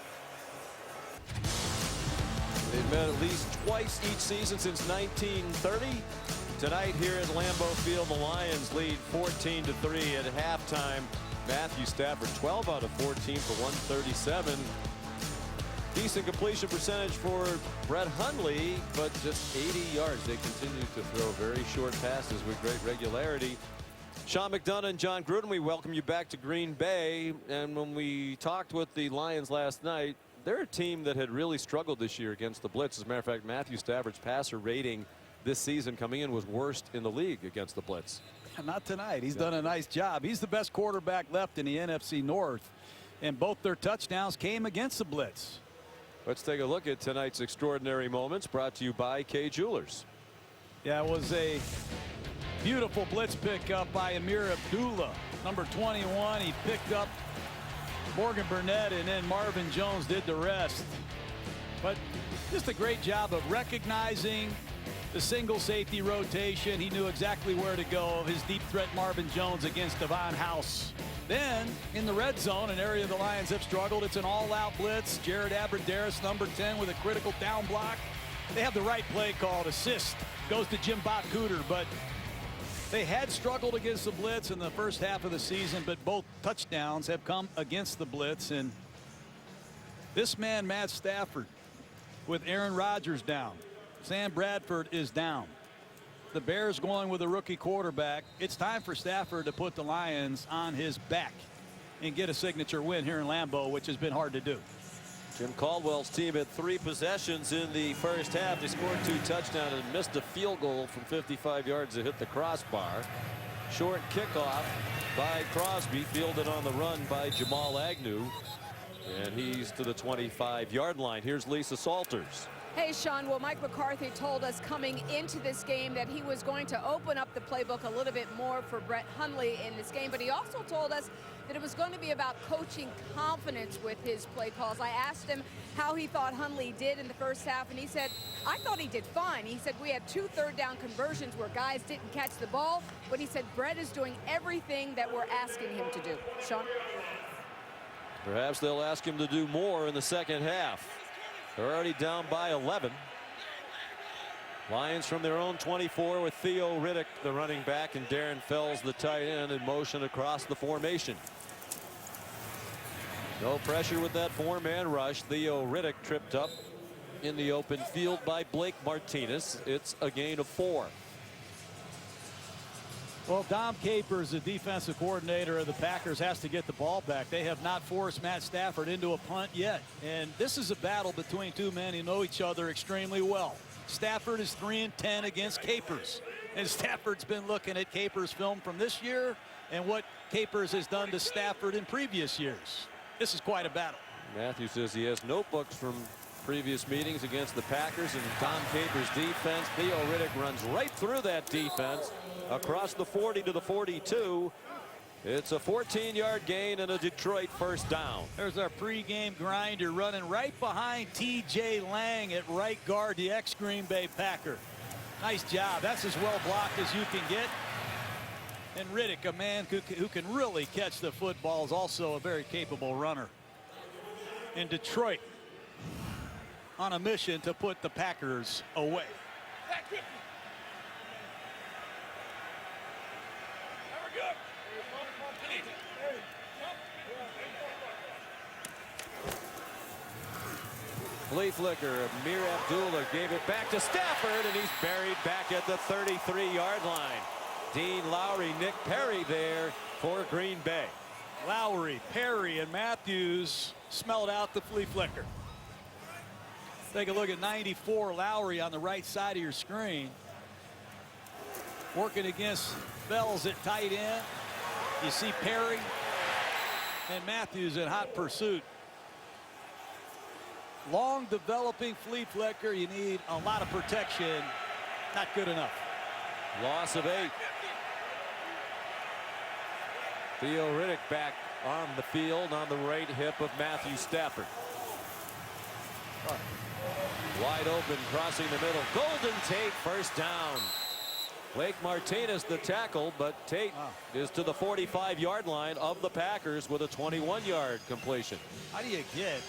They've met at least twice each season since 1930. Tonight here at Lambeau Field, the Lions lead 14-3 at halftime. Matthew Stafford 12 out of 14 for 137. Decent completion percentage for Brett Hundley, but just 80 yards. They continue to throw very short passes with great regularity. Sean McDonough and John Gruden, we welcome you back to Green Bay. And when we talked with the Lions last night, they're a team that had really struggled this year against the blitz. As a matter of fact, Matthew Stafford's passer rating this season coming in was worst in the league against the blitz. Not tonight. He's done a nice job. He's the best quarterback left in the NFC North, and both their touchdowns came against the blitz. Let's take a look at tonight's extraordinary moments, brought to you by Kay Jewelers. Yeah, it was a beautiful blitz pickup by Amir Abdullah, number 21. He picked up Morgan Burnett, and then Marvin Jones did the rest. But just a great job of recognizing the single safety rotation. He knew exactly where to go. His deep threat Marvin Jones against Devon House. Then in the red zone, an area the Lions have struggled, it's an all-out blitz. Jared Abbrederis, number 10, with a critical down block. They have the right play called. Assist goes to Jim Cooter, but they had struggled against the blitz in the first half of the season, but both touchdowns have come against the blitz. And this man, Matt Stafford, with Aaron Rodgers down. Sam Bradford is down. The Bears going with a rookie quarterback. It's time for Stafford to put the Lions on his back and get a signature win here in Lambeau, which has been hard to do. Jim Caldwell's team had 3 possessions in the first half. They scored 2 touchdowns and missed a field goal from 55 yards to hit the crossbar. Short kickoff by Crosby, fielded on the run by Jamal Agnew. And he's to the 25-yard line. Here's Lisa Salters. Hey, Sean, well, Mike McCarthy told us coming into this game that he was going to open up the playbook a little bit more for Brett Hundley in this game, but he also told us that it was going to be about coaching confidence with his play calls. I asked him how he thought Hundley did in the first half, and he said, I thought he did fine. He said we had 2 third-down conversions where guys didn't catch the ball, but he said Brett is doing everything that we're asking him to do. Sean? Perhaps they'll ask him to do more in the second half. They're already down by 11. Lions from their own 24 with Theo Riddick, the running back, and Darren Fells, the tight end, in motion across the formation. No pressure with that 4-man rush. Theo Riddick tripped up in the open field by Blake Martinez. It's a gain of 4. Well, Dom Capers, the defensive coordinator of the Packers, has to get the ball back. They have not forced Matt Stafford into a punt yet. And this is a battle between two men who know each other extremely well. Stafford is 3-10 against Capers. And Stafford's been looking at Capers' film from this year and what Capers has done to Stafford in previous years. This is quite a battle. Matthew says he has notebooks from previous meetings against the Packers and Tom Capers' defense. Theo Riddick runs right through that defense across the 40 to the 42. It's a 14-yard gain and a Detroit first down. There's our pregame grinder running right behind T.J. Lang at right guard, the ex-Green Bay Packer. Nice job. That's as well blocked as you can get. And Riddick, a man who can really catch the football, is also a very capable runner. In Detroit, on a mission to put the Packers away. Flea flicker. Amir Abdullah gave it back to Stafford, and he's buried back at the 33-yard line. Dean Lowry, Nick Perry there for Green Bay. Lowry, Perry, and Matthews smelled out the flea flicker. Take a look at 94, Lowry on the right side of your screen. Working against Bells at tight end. You see Perry and Matthews in hot pursuit. Long developing flea flicker. You need a lot of protection. Not good enough. Loss of 8. Theo Riddick back on the field on the right hip of Matthew Stafford. Wide open, crossing the middle. Golden Tate, first down. Blake Martinez the tackle, but Tate is to the 45-yard line of the Packers with a 21-yard completion. How do you get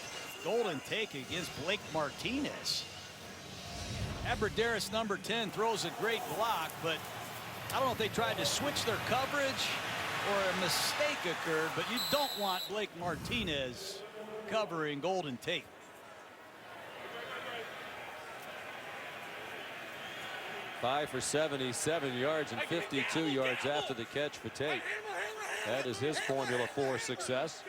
Golden Tate against Blake Martinez? Abradaris, number 10, throws a great block, but I don't know if they tried to switch their coverage or a mistake occurred, but you don't want Blake Martinez covering Golden Tate. Five for 77 yards and 52 yards after the catch for Tate. That is his formula for success.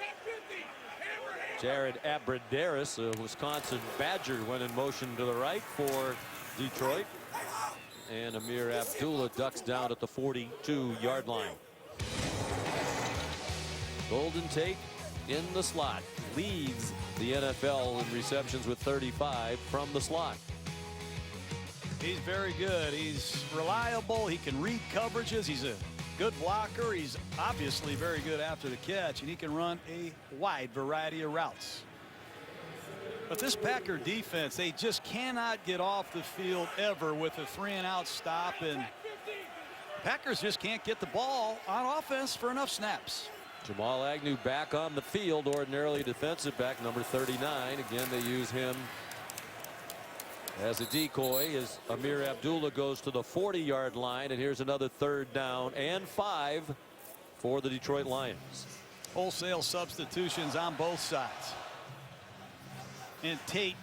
Jared Abradaris, a Wisconsin Badger, went in motion to the right for Detroit. And Amir Abdullah ducks down at the 42-yard line. Golden Tate in the slot. Leads the NFL in receptions with 35 from the slot. He's very good. He's reliable. He can read coverages. He's a good blocker. He's obviously very good after the catch, and he can run a wide variety of routes. But this Packer defense, they just cannot get off the field ever with a 3-and-out stop, and Packers just can't get the ball on offense for enough snaps. Jamal Agnew back on the field, ordinarily defensive back number 39. Again, they use him as a decoy as Amir Abdullah goes to the 40-yard line, and here's another third down and 5 for the Detroit Lions. Wholesale substitutions on both sides. And Tate,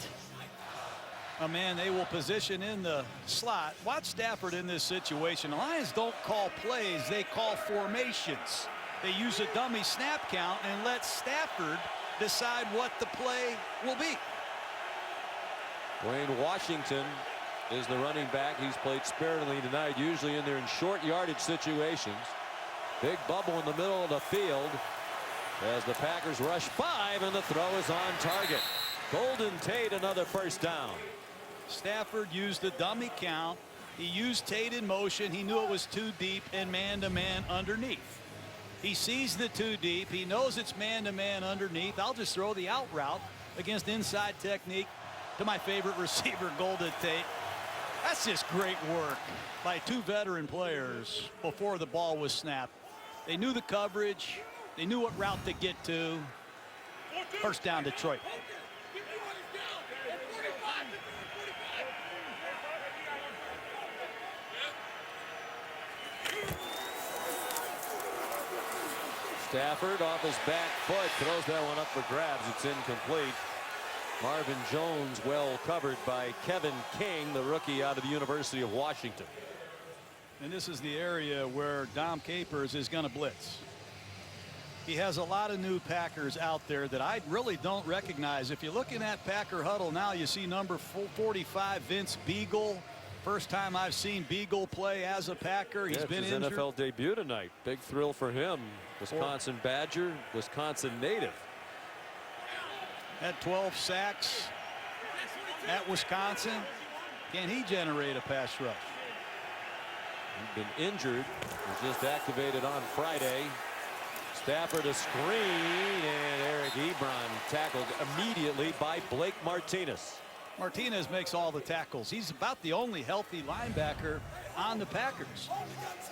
a man they will position in the slot. Watch Stafford in this situation. The Lions don't call plays, they call formations. They use a dummy snap count and let Stafford decide what the play will be. Wayne Washington is the running back. He's played sparingly tonight, usually in there in short yardage situations. Big bubble in the middle of the field as the Packers rush 5, and the throw is on target. Golden Tate, another first down. Stafford used the dummy count. He used Tate in motion. He knew it was too deep and man-to-man underneath. He sees the too deep. He knows it's man-to-man underneath. I'll just throw the out route against inside technique to my favorite receiver, Golden Tate. That's just great work by two veteran players before the ball was snapped. They knew the coverage. They knew what route to get to. First down, Detroit. Stafford off his back foot, throws that one up for grabs. It's incomplete. Marvin Jones well covered by Kevin King, the rookie out of the University of Washington. And this is the area where Dom Capers is going to blitz. He has a lot of new Packers out there that I really don't recognize. If you're looking at Packer huddle now, you see number 45, Vince Beagle. First time I've seen Beagle play as a Packer. He's been his injured. NFL debut tonight. Big thrill for him. Wisconsin Badger, Wisconsin native. Had 12 sacks at Wisconsin. Can he generate a pass rush? He's been injured. Was just activated on Friday. Stafford a screen, and Eric Ebron tackled immediately by Blake Martinez. Martinez makes all the tackles. He's about the only healthy linebacker on the Packers.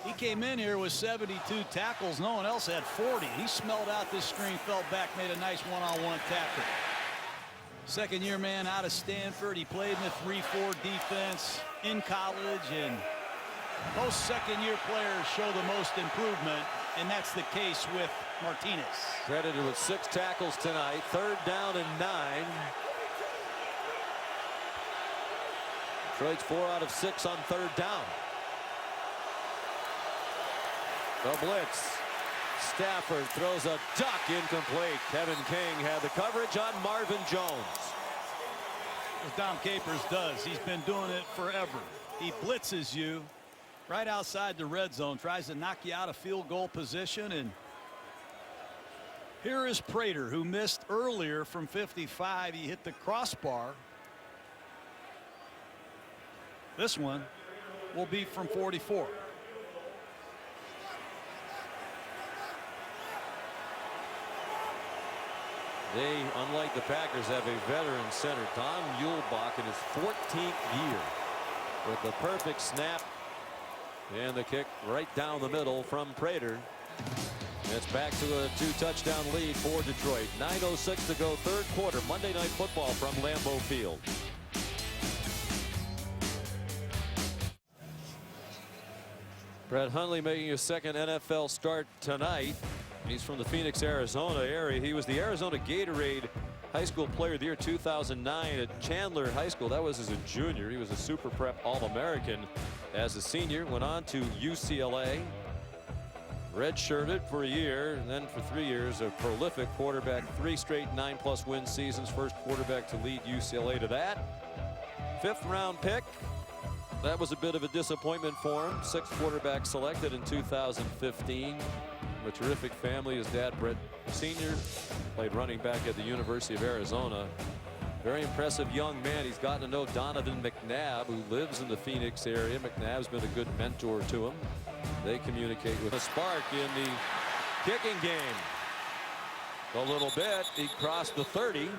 He came in here with 72 tackles. No one else had 40. He smelled out this screen, fell back, made a nice one-on-one tackle. Second-year man out of Stanford. He played in the 3-4 defense in college, and most second-year players show the most improvement, and that's the case with Martinez. Credited with 6 tackles tonight. 3rd down and 9. Detroit's 4 out of 6 on 3rd down. The blitz. Stafford throws a duck, incomplete. Kevin King had the coverage on Marvin Jones. As Dom Capers does, he's been doing it forever. He blitzes you right outside the red zone, tries to knock you out of field goal position, and here is Prater, who missed earlier from 55. He hit the crossbar. This one will be from 44. They, unlike the Packers, have a veteran center, Don Muehlbach, in his 14th year, with the perfect snap and the kick right down the middle from Prater. It's back to a 2-touchdown lead for Detroit. 9:06 to go, 3rd quarter. Monday Night Football from Lambeau Field. Brett Hundley making his 2nd NFL start tonight. He's from the Phoenix, Arizona area. He was the Arizona Gatorade High School Player of the Year 2009 at Chandler High School. That was as a junior. He was a Super Prep All-American as a senior. Went on to UCLA. Redshirted for a year, and then for 3 years a prolific quarterback. 3 straight 9+ win seasons. First quarterback to lead UCLA to that. 5th round pick. That was a bit of a disappointment for him. 6th quarterback selected in 2015. A terrific family. His dad, Brett Sr., played running back at the University of Arizona. Very impressive young man. He's gotten to know Donovan McNabb, who lives in the Phoenix area. McNabb's been a good mentor to him. They communicate with a spark in the kicking game. A little bit. He crossed the 30.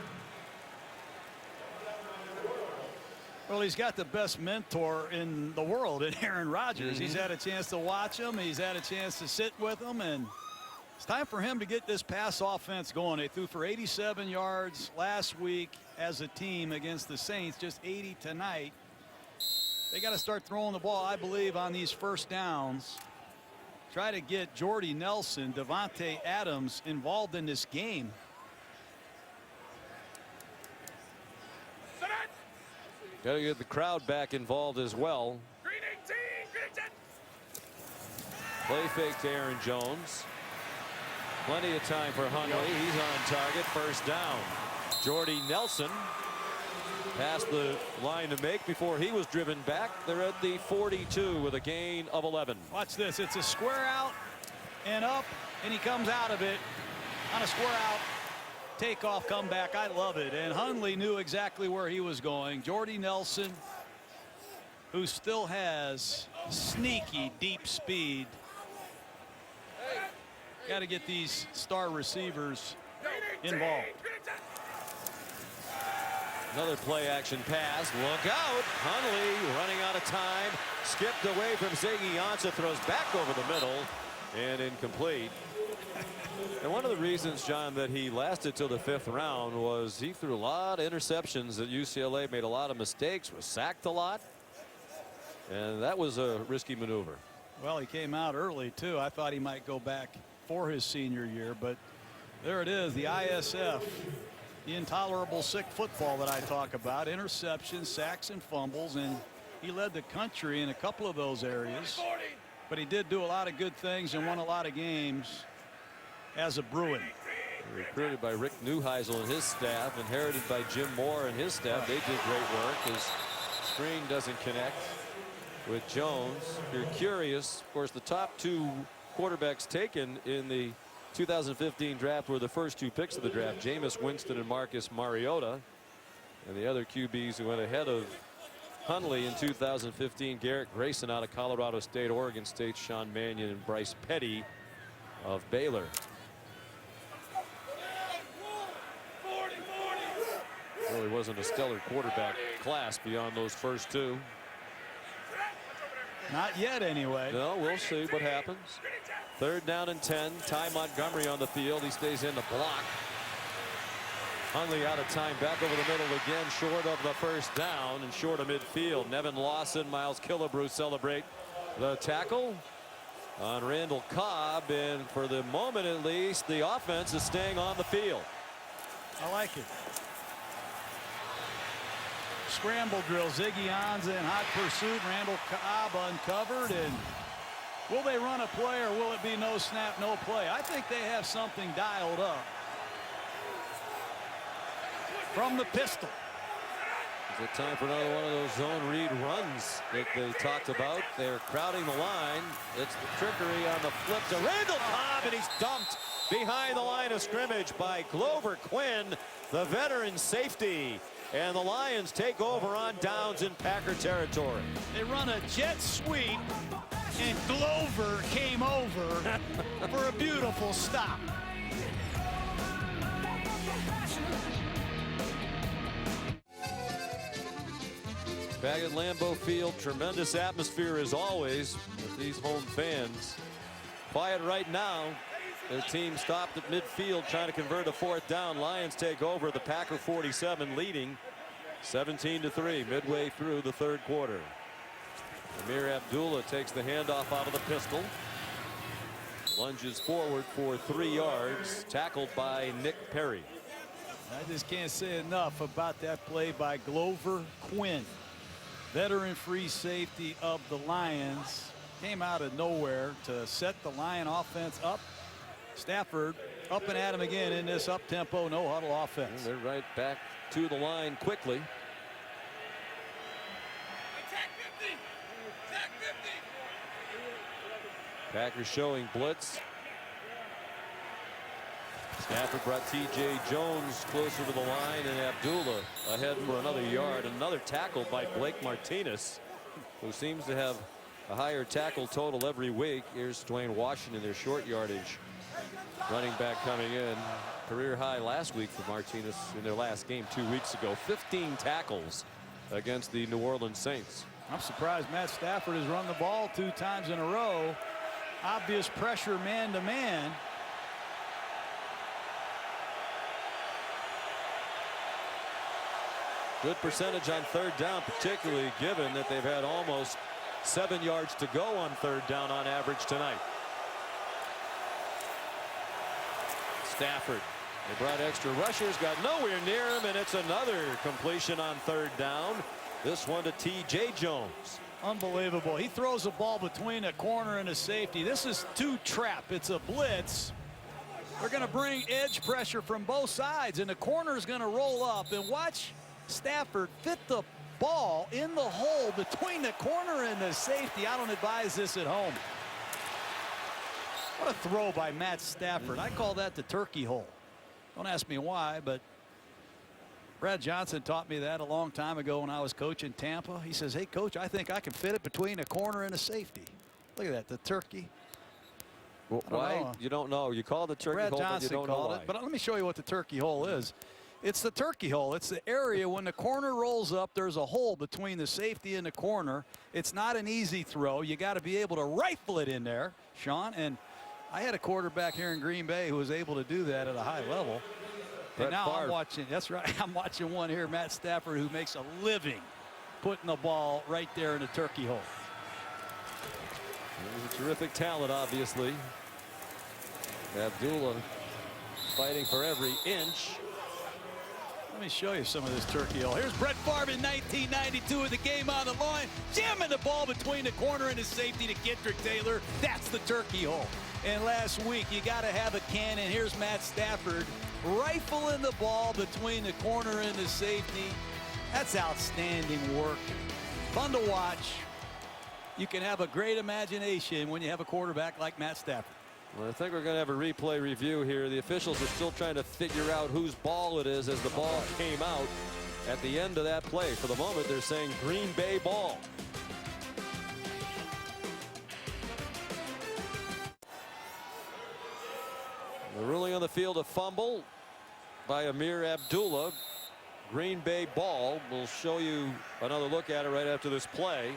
Well, he's got the best mentor in the world in Aaron Rodgers. He's had a chance to watch him. He's had a chance to sit with him, and it's time for him to get this pass offense going. They threw for 87 yards last week as a team against the Saints, just 80 tonight. They got to start throwing the ball, I believe, on these first downs. Try to get Jordy Nelson, Devontae Adams involved in this game. Got to get the crowd back involved as well. Green 18, green 10. Play fake to Aaron Jones. Plenty of time for Hundley. He's on target. 1st down. Jordy Nelson past the line to make before he was driven back. They're at the 42 with a gain of 11. Watch this. It's a square out and up, and he comes out of it on a square out. Takeoff, comeback. I love it. And Hundley knew exactly where he was going. Jordy Nelson, who still has sneaky deep speed. Got to get these star receivers involved. Another play action pass. Look out. Hundley running out of time. Skipped away from Ziggy Ansah. Throws back over the middle and incomplete. And one of the reasons, John, that he lasted till the 5th round was he threw a lot of interceptions at UCLA, made a lot of mistakes, was sacked a lot. And that was a risky maneuver. Well, he came out early, too. I thought he might go back for his senior year, but there it is, the ISF The intolerable sick football that I talk about, interceptions, sacks, and fumbles, and he led the country in a couple of those areas. But he did do a lot of good things and won a lot of games as a Bruin. Recruited by Rick Neuheisel and his staff, inherited by Jim Moore and his staff. They did great work. His screen doesn't connect with Jones. If you're curious, of course, the top 2 quarterbacks taken in the 2015 draft were the first 2 picks of the draft, Jameis Winston and Marcus Mariota. And the other QBs who went ahead of Hundley in 2015, Garrett Grayson out of Colorado State, Oregon State, Sean Mannion, and Bryce Petty of Baylor. Really wasn't a stellar quarterback class beyond those first 2. Not yet, anyway. No, we'll see what happens. 3rd down and 10. Ty Montgomery on the field. He stays in the block. Hundley out of time, back over the middle again, short of the first down and short of midfield. Nevin Lawson, Miles Killebrew celebrate the tackle on Randall Cobb, and for the moment at least, the offense is staying on the field. I like it. Scramble drill. Ziggy Ansah in hot pursuit. Randall Cobb uncovered, and will they run a play or will it be no snap, no play? I think they have something dialed up. From the pistol. Is it time for another one of those zone read runs that they talked about? They're crowding the line. It's the trickery on the flip to Randall Cobb, and he's dumped behind the line of scrimmage by Glover Quinn, the veteran safety. And the Lions take over on downs in Packer territory. They run a jet sweep, and Glover came over for a beautiful stop. Back at Lambeau Field, tremendous atmosphere as always with these home fans. Quiet right now. Their team stopped at midfield trying to convert a 4th down. Lions take over, the Packer 47 leading 17-3 midway through the 3rd quarter. Amir Abdullah takes the handoff out of the pistol. Lunges forward for 3 yards, tackled by Nick Perry. I just can't say enough about that play by Glover Quinn. Veteran free safety of the Lions. Came out of nowhere to set the Lion offense up. Stafford up and at him again in this up-tempo, no-huddle offense. And they're right back to the line quickly. Attack 50. Attack 50. Packers showing blitz. Stafford brought T.J. Jones closer to the line, and Abdullah ahead for another yard. Another tackle by Blake Martinez, who seems to have a higher tackle total every week. Here's Dwayne Washington, their short yardage running back coming in. Career high last week for Martinez in their last game 2 weeks ago. 15 tackles against the New Orleans Saints. I'm surprised Matt Stafford has run the ball 2 times in a row. Obvious pressure man-to-man. Good percentage on 3rd down, particularly given that they've had almost 7 yards to go on 3rd down on average tonight. Stafford, they brought extra rushers, got nowhere near him, and it's another completion on 3rd down. This one to T.J. Jones. Unbelievable. He throws the ball between a corner and a safety. This is 2 trap. It's a blitz. They're going to bring edge pressure from both sides, and the corner is going to roll up. And watch Stafford fit the ball in the hole between the corner and the safety. I don't advise this at home. What a throw by Matt Stafford. I call that the turkey hole. Don't ask me why, but Brad Johnson taught me that a long time ago when I was coaching Tampa. He says, hey, coach, I think I can fit it between a corner and a safety. Look at that, the turkey. Well, why? You don't know. You call it the turkey Brad hole, Johnson but you don't know called why. it. But let me show you what the turkey hole is. It's the turkey hole. It's the area when the corner rolls up, there's a hole between the safety and the corner. It's not an easy throw. You got to be able to rifle it in there, Sean. And I had a quarterback here in Green Bay who was able to do that at a high level. And now I'm watching, that's right, I'm watching one here, Matt Stafford, who makes a living putting the ball right there in the turkey hole. He's a terrific talent, obviously. Abdullah fighting for every inch. Let me show you some of this turkey hole. Here's Brett Favre in 1992 with the game on the line, jamming the ball between the corner and the safety to Kendrick Taylor. That's the turkey hole. And last week, you got to have a cannon. Here's Matt Stafford rifling the ball between the corner and the safety. That's outstanding work. Fun to watch. You can have a great imagination when you have a quarterback like Matt Stafford. Well, I think we're going to have a replay review here. The officials are still trying to figure out whose ball it is as the ball came out at the end of that play. For the moment, they're saying Green Bay ball. The ruling on the field, a fumble by Amir Abdullah. Green Bay ball. We'll show you another look at it right after this play.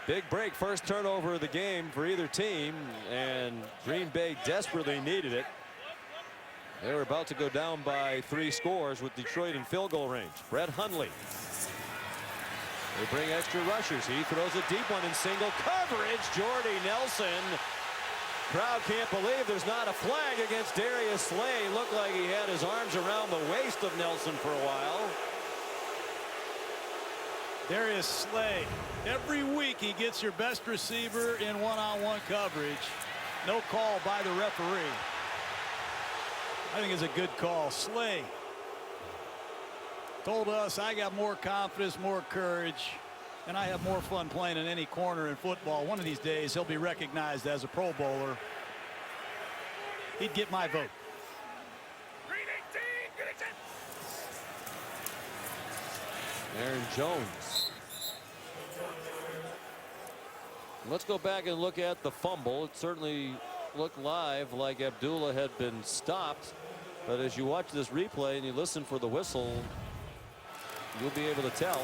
Big break, first turnover of the game for either team, and Green Bay desperately needed it. They were about to go down by 3 scores with Detroit in field goal range. Brett Hundley. They bring extra rushers. He throws a deep one in single coverage. Jordy Nelson. Crowd can't believe there's not a flag against Darius Slay. Looked like he had his arms around the waist of Nelson for a while. Darius Slay. Every week he gets your best receiver in one-on-one coverage. No call by the referee. I think it's a good call. Slay told us, I got more confidence, more courage, and I have more fun playing in any corner in football. One of these days he'll be recognized as a Pro Bowler. He'd get my vote. Aaron Jones. Let's go back and look at the fumble. It certainly looked live like Abdullah had been stopped, but as you watch this replay and you listen for the whistle, you'll be able to tell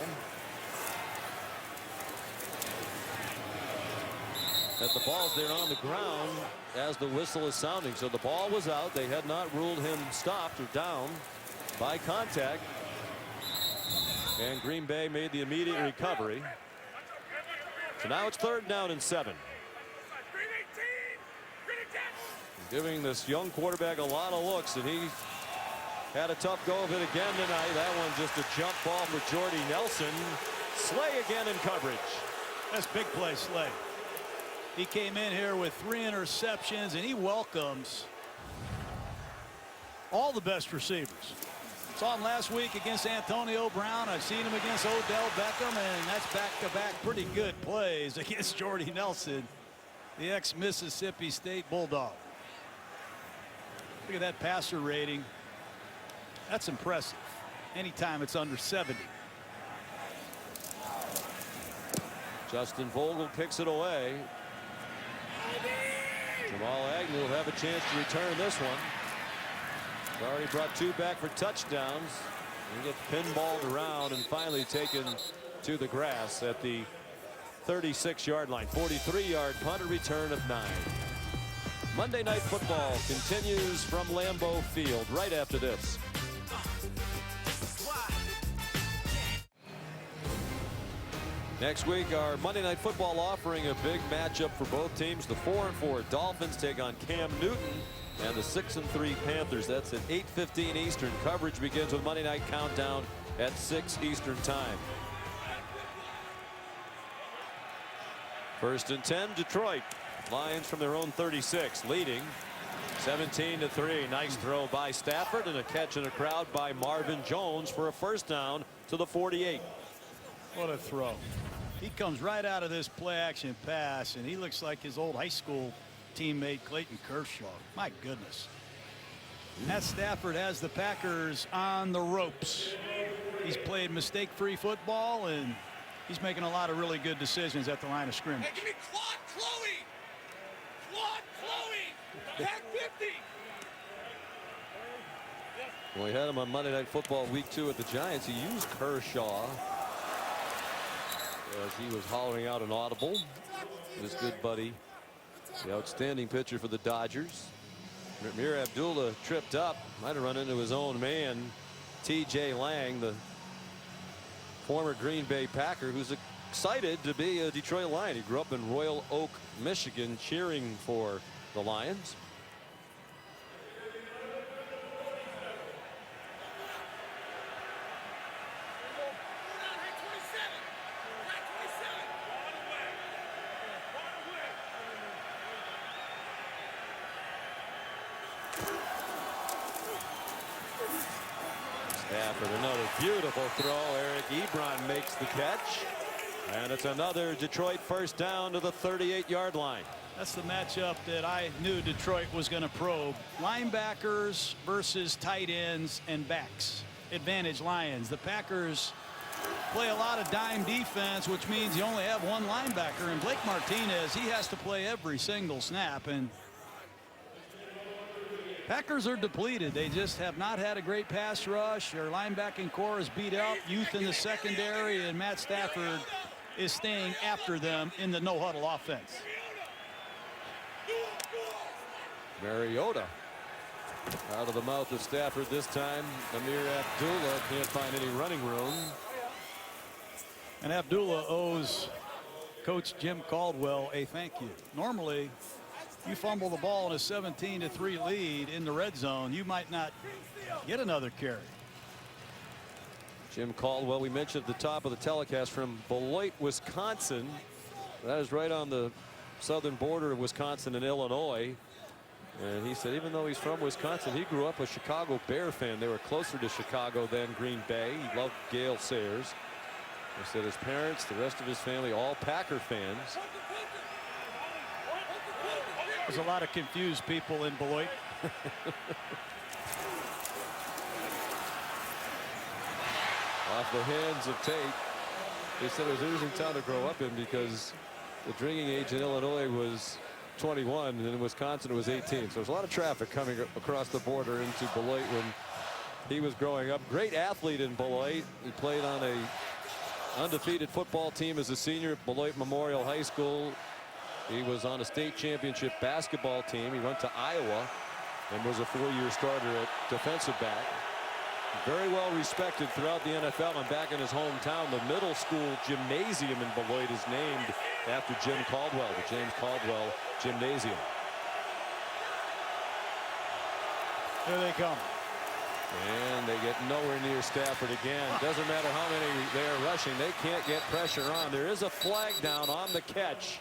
that the ball's there on the ground as the whistle is sounding. So the ball was out. They had not ruled him stopped or down by contact. And Green Bay made the immediate recovery. So now it's 3rd down and 7. Giving this young quarterback a lot of looks, and he had a tough go of it again tonight. That one just a jump ball for Jordy Nelson. Slay again in coverage. That's big play, Slay. He came in here with 3 interceptions, and he welcomes all the best receivers. Saw him last week against Antonio Brown. I've seen him against Odell Beckham, and that's back-to-back pretty good plays against Jordy Nelson, the ex-Mississippi State Bulldog. Look at that passer rating. That's impressive. Anytime it's under 70. Justin Vogel picks it away. Jamal Agnew will have a chance to return this one. He's already brought 2 back for touchdowns. He gets pinballed around and finally taken to the grass at the 36-yard line. 43-yard punt, return of 9. Monday Night Football continues from Lambeau Field right after this. Next week, our Monday Night Football offering a big matchup for both teams. The 4-4 Dolphins take on Cam Newton and the 6-3 Panthers. That's at 8:15 Eastern. Coverage begins with Monday Night Countdown at 6 Eastern time. 1st and 10, Detroit. Lions from their own 36, leading 17-3. Nice throw by Stafford and a catch in a crowd by Marvin Jones for a 1st down to the 48. What a throw. He comes right out of this play action pass, and he looks like his old high school teammate Clayton Kershaw. My goodness. Matt Stafford has the Packers on the ropes. He's played mistake-free football, and he's making a lot of really good decisions at the line of scrimmage. Hey, give me Claude Chloe! Claude Chloe! Pack 50! Well, we had him on Monday Night Football Week 2 at the Giants. He used Kershaw as he was hollering out an audible. His good buddy, the outstanding pitcher for the Dodgers. Amir Abdullah tripped up, might have run into his own man, T.J. Lang, the former Green Bay Packer, who's excited to be a Detroit Lion. He grew up in Royal Oak, Michigan, cheering for the Lions. Stafford, another beautiful throw. Eric Ebron makes the catch. And it's another Detroit first down to the 38-yard line. That's the matchup that I knew Detroit was going to probe. Linebackers versus tight ends and backs. Advantage Lions. The Packers play a lot of dime defense, which means you only have one linebacker. And Blake Martinez, he has to play every single snap. And Packers are depleted. They just have not had a great pass rush. Their linebacking core is beat up. Youth in the secondary, and Matt Stafford is staying after them in the no-huddle offense. Mariota out of the mouth of Stafford this time. Amir Abdullah can't find any running room. And Abdullah owes Coach Jim Caldwell a thank you. Normally, you fumble the ball in a 17-3 lead in the red zone, you might not get another carry. Jim Caldwell, we mentioned at the top of the telecast, from Beloit, Wisconsin. That is right on the southern border of Wisconsin and Illinois. And he said even though he's from Wisconsin, he grew up a Chicago Bear fan. They were closer to Chicago than Green Bay. He loved Gale Sayers. He said his parents, the rest of his family, all Packer fans. There's a lot of confused people in Beloit. Off the hands of Tate. He said it was an interesting town to grow up in because the drinking age in Illinois was 21 and in Wisconsin it was 18. So there's a lot of traffic coming across the border into Beloit when he was growing up. Great athlete in Beloit. He played on a undefeated football team as a senior at Beloit Memorial High School. He was on a state championship basketball team. He went to Iowa and was a 4-year starter at defensive back. Very well respected throughout the NFL, and back in his hometown, the middle school gymnasium in Beloit is named after Jim Caldwell, the James Caldwell Gymnasium. Here they come. And they get nowhere near Stafford again. Doesn't matter how many they are rushing, they can't get pressure on. There is a flag down on the catch.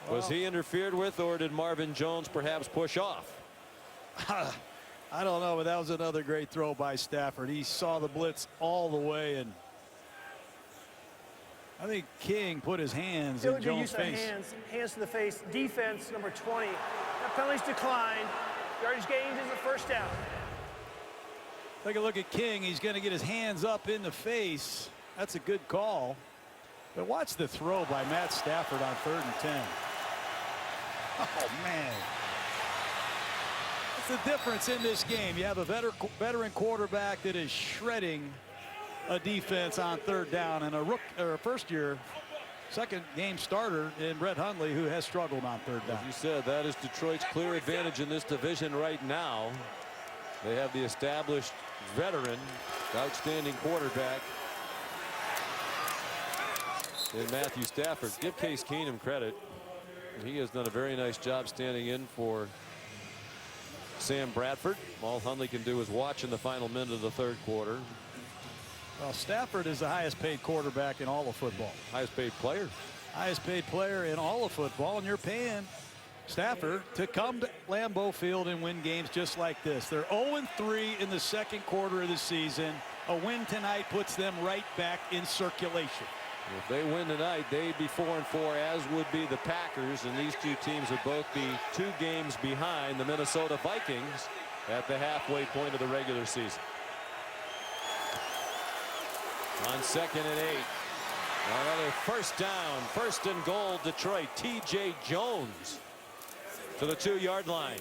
Was he interfered with, or did Marvin Jones perhaps push off? I don't know, but that was another great throw by Stafford. He saw the blitz all the way, and I think King put his hands in Jones' face. Hands to the face. Defense, number 20. That penalty's declined. Yardage gained is a first down. Take a look at King. He's going to get his hands up in the face. That's a good call. But watch the throw by Matt Stafford on 3rd and 10. Oh, man. That's the difference in this game. You have a veteran quarterback that is shredding a defense on 3rd down, and a first-year, second-game starter in Brett Hundley, who has struggled on 3rd down. As you said, that is Detroit's clear advantage in this division right now. They have the established veteran, outstanding quarterback in Matthew Stafford. Give Case Keenum credit. He has done a very nice job standing in for Sam Bradford. All Hundley can do is watch in the final minute of the 3rd quarter. Well, Stafford is the highest paid quarterback in all of football. Highest paid player. Highest paid player in all of football, and you're paying Stafford to come to Lambeau Field and win games just like this. They're 0-3 in the 2nd quarter of the season. A win tonight puts them right back in circulation. If they win tonight, they'd be 4-4, as would be the Packers, and these two teams would both be 2 games behind the Minnesota Vikings at the halfway point of the regular season. On 2nd and 8. Another first down, 1st and goal, Detroit. T.J. Jones to the 2-yard line.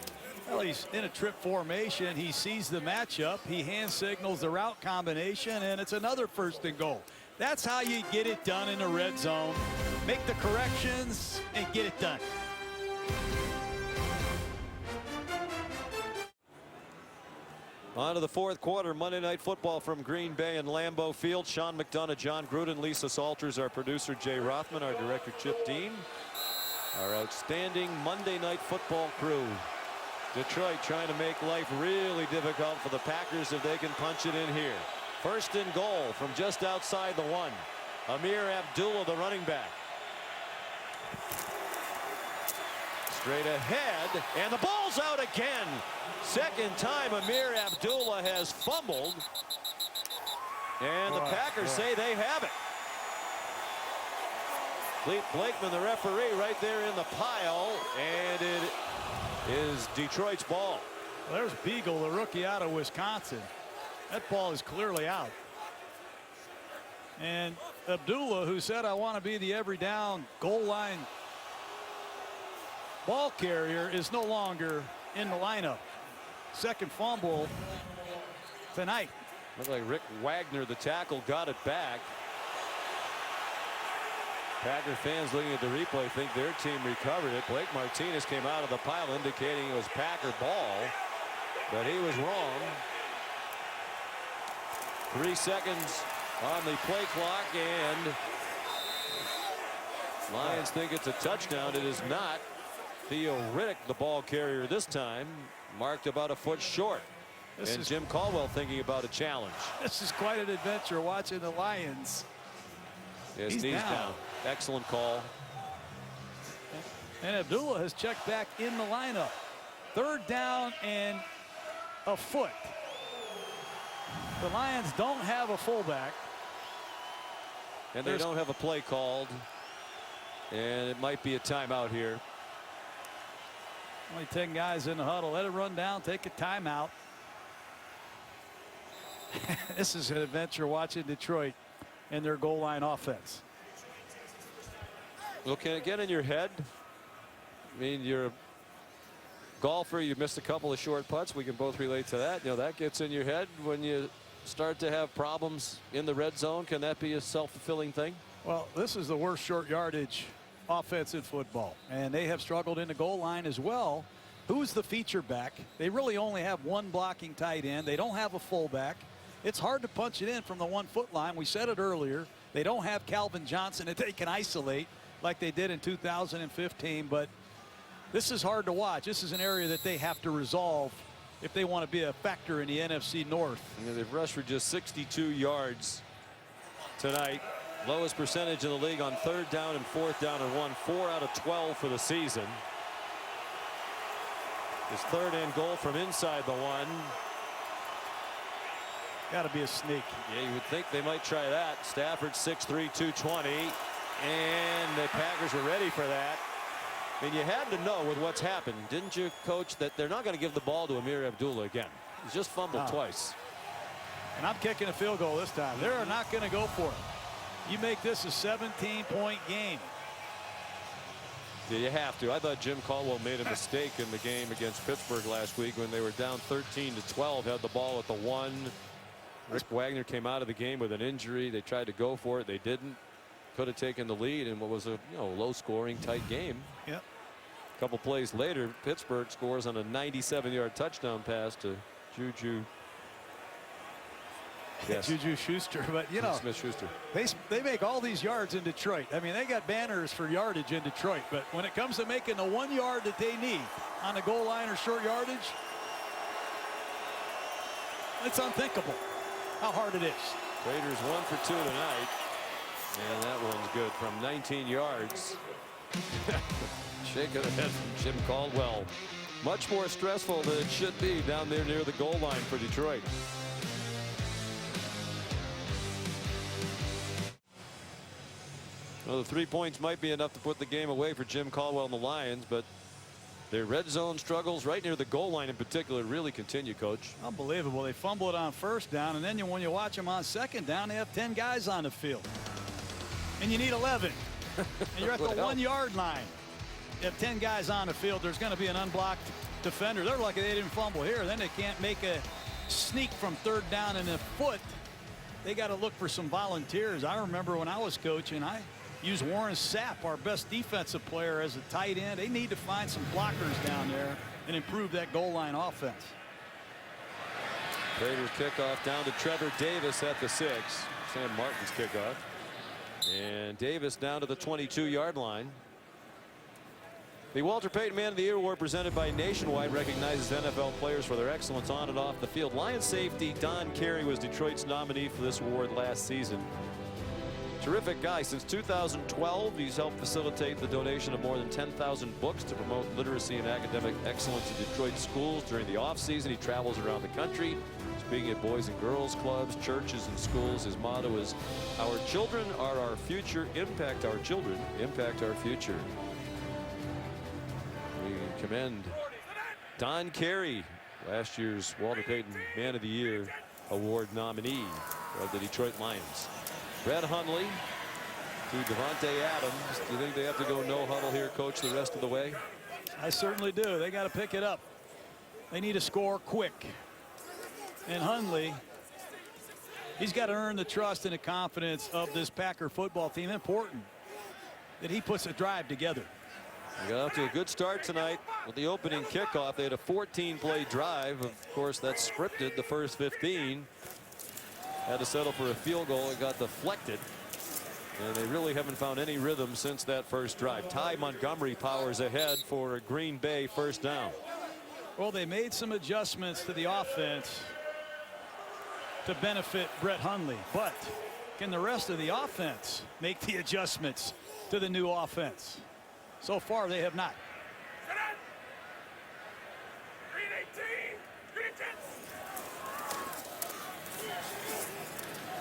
Well, he's in a trip formation. He sees the matchup. He hand signals the route combination, and it's another 1st and goal. That's how you get it done in the red zone. Make the corrections and get it done. On to the 4th quarter. Monday Night Football from Green Bay and Lambeau Field. Sean McDonough, John Gruden, Lisa Salters, our producer Jay Rothman, our director Chip Dean, our outstanding Monday Night Football crew. Detroit trying to make life really difficult for the Packers if they can punch it in here. 1st and goal from just outside the 1. Amir Abdullah, the running back. Straight ahead, and the ball's out again. 2nd time Amir Abdullah has fumbled. And the Packers say they have it. Clete Blakeman, the referee, right there in the pile, and it is Detroit's ball. Well, there's Beagle, the rookie out of Wisconsin. That ball is clearly out. And Abdullah, who said, I want to be the every down goal line ball carrier, is no longer in the lineup. Second fumble tonight. Looked like Rick Wagner, the tackle, got it back. Packer fans looking at the replay think their team recovered it. Blake Martinez came out of the pile indicating it was Packer ball, but he was wrong. 3 seconds on the play clock, and Lions think it's a touchdown. It is not. Theo Riddick, the ball carrier this time, marked about a foot short. And Jim Caldwell thinking about a challenge. This is quite an adventure watching the Lions. His knees down. Excellent call. And Abdullah has checked back in the lineup. Third down and a foot. The Lions don't have a fullback. And they don't have a play called. And it might be a timeout here. Only 10 guys in the huddle. Let it run down. Take a timeout. This is an adventure watching Detroit and their goal line offense. Well, can it get in your head? I mean, you're a golfer. You missed a couple of short putts. We can both relate to that. You know, that gets in your head when you start to have problems in the red zone. Can that be a self-fulfilling thing? Well, this is the worst short yardage offense in football, and they have struggled in the goal line as well. Who's the feature back? They really only have one blocking tight end. They don't have a fullback. It's hard to punch it in from the 1 foot line. We said it earlier. They don't have Calvin Johnson that they can isolate like they did in 2015, but this is hard to watch. This is an area that they have to resolve if they want to be a factor in the NFC North. You know, they've rushed for just 62 yards tonight. Lowest percentage in the league on 3rd down and 4th down and 1. 4 out of 12 for the season. His 3rd and goal from inside the 1. Got to be a sneak. Yeah, you would think they might try that. Stafford 6'3", 220. And the Packers were ready for that. I mean, you had to know with what's happened, didn't you, Coach, that they're not going to give the ball to Amir Abdullah again. He's just fumbled twice. And I'm kicking a field goal this time. They're not going to go for it. You make this a 17-point game. Yeah, you have to. I thought Jim Caldwell made a mistake in the game against Pittsburgh last week when they were down 13-12, had the ball at the 1. Rick Wagner came out of the game with an injury. They tried to go for it. They didn't. Could have taken the lead in what was a low-scoring, tight game. Yep. A couple plays later, Pittsburgh scores on a 97-yard touchdown pass to Juju. Yes. Juju Schuster, but you know, Smith-Schuster. They make all these yards in Detroit. I mean, they got banners for yardage in Detroit, but when it comes to making the 1 yard that they need on the goal line or short yardage, it's unthinkable how hard it is. Raiders 1 for 2 tonight, and that one's good from 19 yards. Shake of the head from Jim Caldwell. Much more stressful than it should be down there near the goal line for Detroit. Well, the 3 points might be enough to put the game away for Jim Caldwell and the Lions, but their red zone struggles right near the goal line in particular really continue, Coach. Unbelievable. They fumble it on 1st down, and then when you watch them on 2nd down, they have 10 guys on the field. And you need 11. And you're at the 1 yard line. You have 10 guys on the field. There's going to be an unblocked defender. They're lucky they didn't fumble here. Then they can't make a sneak from 3rd down and a foot. They got to look for some volunteers. I remember when I was coaching, I used Warren Sapp, our best defensive player, as a tight end. They need to find some blockers down there and improve that goal line offense. Raiders kickoff down to Trevor Davis at the 6. Sam Martin's kickoff. And Davis down to the 22-yard line. The Walter Payton Man of the Year Award presented by Nationwide recognizes NFL players for their excellence on and off the field. Lions safety Don Carey was Detroit's nominee for this award last season. Terrific guy. Since 2012, he's helped facilitate the donation of more than 10,000 books to promote literacy and academic excellence in Detroit schools. During the off-season, he travels around the country, speaking at boys and girls clubs, churches, and schools. His motto is, "Our children are our future. Impact our children. Impact our future." We commend Don Carey, last year's Walter Payton Man of the Year Award nominee of the Detroit Lions. Brett Hundley to Davante Adams. Do you think they have to go no huddle here, Coach, the rest of the way? I certainly do. They got to pick it up. They need to score quick. And Hundley, he's got to earn the trust and the confidence of this Packer football team. Important that he puts a drive together. They got off to a good start tonight with the opening kickoff. They had a 14-play drive. Of course, that's scripted. The first 15 had to settle for a field goal. It got deflected. And they really haven't found any rhythm since that first drive. Ty Montgomery powers ahead for a Green Bay first down. Well, they made some adjustments to the offense to benefit Brett Hundley. But can the rest of the offense make the adjustments to the new offense? So far, they have not. Green 18. Green 10.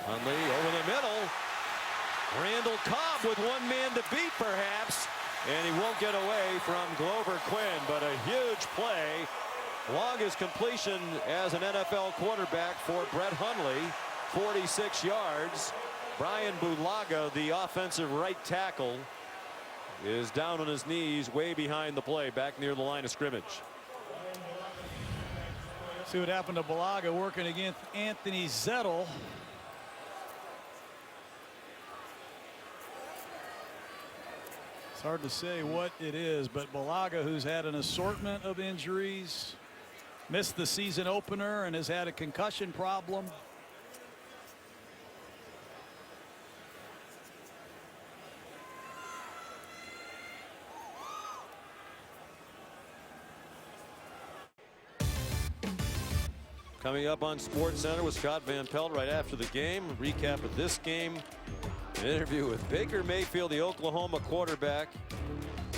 Hundley over the middle. Randall Cobb with one man to beat, perhaps. And he won't get away from Glover Quinn. But a huge play. Longest completion as an NFL quarterback for Brett Hundley. 46 yards. Brian Bulaga, the offensive right tackle, is down on his knees way behind the play, back near the line of scrimmage. See what happened to Bulaga working against Anthony Zettel. It's hard to say what it is, but Bulaga, who's had an assortment of injuries, missed the season opener and has had a concussion problem. Coming up on SportsCenter with Scott Van Pelt right after the game. A recap of this game. An interview with Baker Mayfield, the Oklahoma quarterback,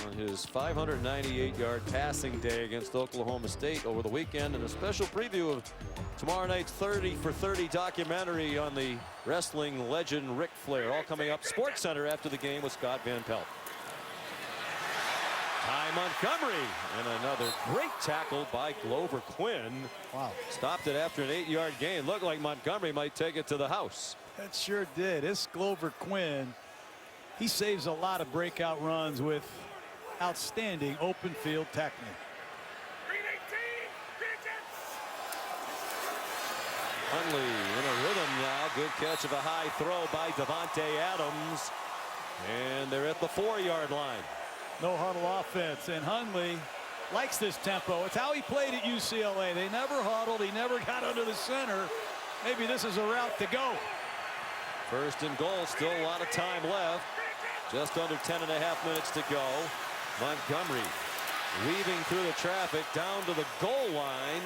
on his 598-yard passing day against Oklahoma State over the weekend. And a special preview of tomorrow night's 30 for 30 documentary on the wrestling legend Ric Flair. All coming up SportsCenter after the game with Scott Van Pelt. Ty Montgomery and another great tackle by Glover Quinn. Wow. Stopped it after an 8-yard gain. Looked like Montgomery might take it to the house. That sure did. This Glover Quinn, he saves a lot of breakout runs with outstanding open field technique. Green 18. Green 10. Hundley in a rhythm now. Good catch of a high throw by Davante Adams. And they're at the 4-yard line. No huddle offense, and Hundley likes this tempo. It's how he played at UCLA. They never huddled. He never got under the center. Maybe this is a route to go. First and goal. Still a lot of time left. Just under 10.5 minutes to go. Montgomery weaving through the traffic down to the goal line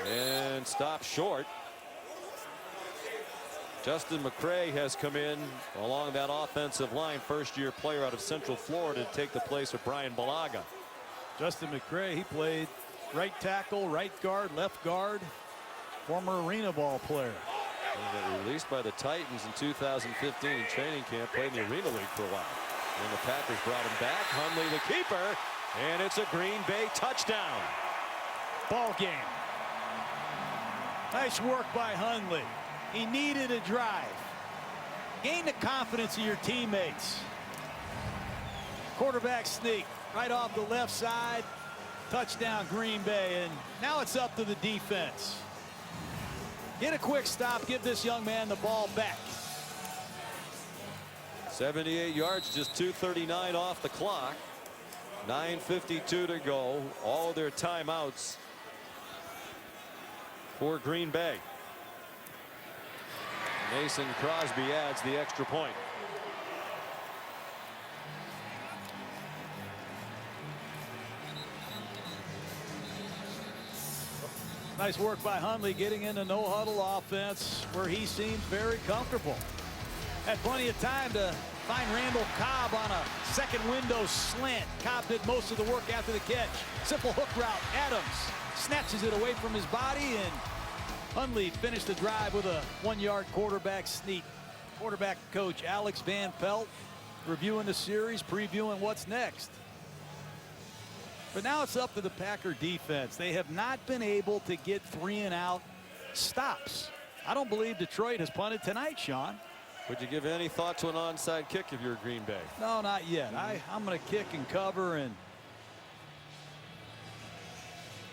and stopped short. Justin McCray has come in along that offensive line, first-year player out of Central Florida, to take the place of Brian Bulaga. Justin McCray, he played right tackle, right guard, left guard, former arena ball player. And released by the Titans in 2015 in training camp, played in the Arena League for a while. And the Packers brought him back. Hundley the keeper, and it's a Green Bay touchdown. Ball game. Nice work by Hundley. He needed a drive. Gain the confidence of your teammates. Quarterback sneak right off the left side. Touchdown Green Bay, and now it's up to the defense. Get a quick stop, give this young man the ball back. 78 yards, just 2:39 off the clock. 9:52 to go. All of their timeouts for Green Bay. Mason Crosby adds the extra point. Nice work by Hundley getting into no huddle offense where he seemed very comfortable. Had plenty of time to find Randall Cobb on a second window slant. Cobb did most of the work after the catch. Simple hook route. Adams snatches it away from his body, and Hundley finished the drive with a 1-yard quarterback sneak. Quarterback coach Alex Van Pelt reviewing the series, previewing what's next. But now it's up to the Packer defense. They have not been able to get 3-and-out stops. I don't believe Detroit has punted tonight, Sean. Would you give any thought to an onside kick if you're Green Bay? No, not yet. I'm going to kick and cover and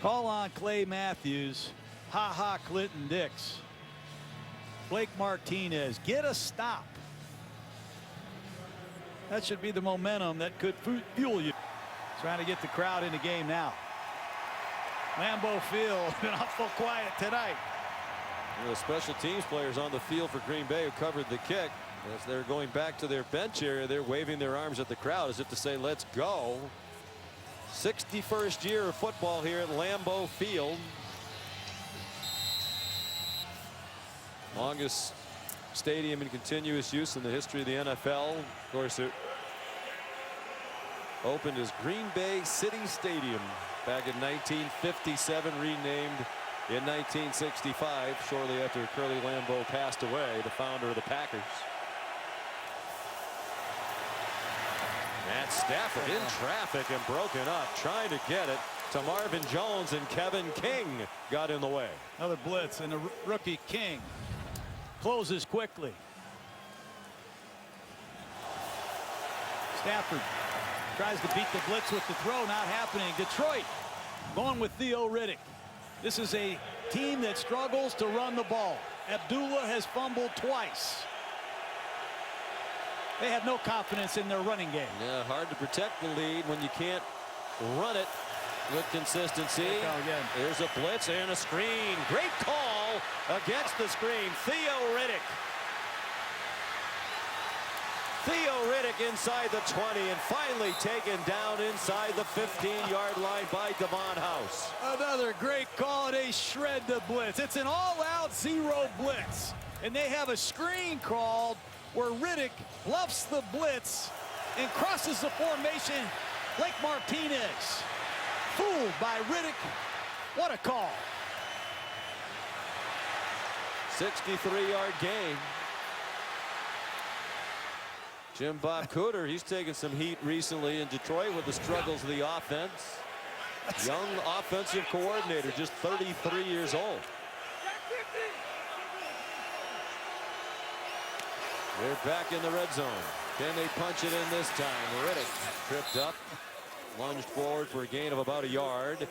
call on Clay Matthews. Ha-ha, Clinton Dix. Blake Martinez, get a stop. That should be the momentum that could fuel you. Trying to get the crowd in the game now. Lambeau Field been awful quiet tonight. The special teams players on the field for Green Bay who covered the kick. As they're going back to their bench area, they're waving their arms at the crowd as if to say, let's go. 61st year of football here at Lambeau Field. Longest stadium in continuous use in the history of the NFL. Of course, it opened as Green Bay City Stadium back in 1957, renamed in 1965, shortly after Curly Lambeau passed away, the founder of the Packers. Matt Stafford in traffic and broken up, trying to get it to Marvin Jones, and Kevin King got in the way. Another blitz, and the rookie King closes quickly. Stafford tries to beat the blitz with the throw, not happening. Detroit going with Theo Riddick. This is a team that struggles to run the ball. Abdullah has fumbled twice. They have no confidence in their running game. Yeah, hard to protect the lead when you can't run it with consistency. There's a blitz and a screen. Great call against the screen. Theo Riddick. Theo Riddick inside the 20 and finally taken down inside the 15-yard line by Devon House. Another great call, and they shred the blitz. It's an all-out zero blitz, and they have a screen called where Riddick bluffs the blitz and crosses the formation. Blake Martinez fooled by Riddick. What a call. 63-yard gain. Jim Bob Cooter, he's taken some heat recently in Detroit with the struggles of the offense. Young offensive coordinator, just 33 years old. They're back in the red zone. Can they punch it in this time? Riddick tripped up, lunged forward for a gain of about a yard.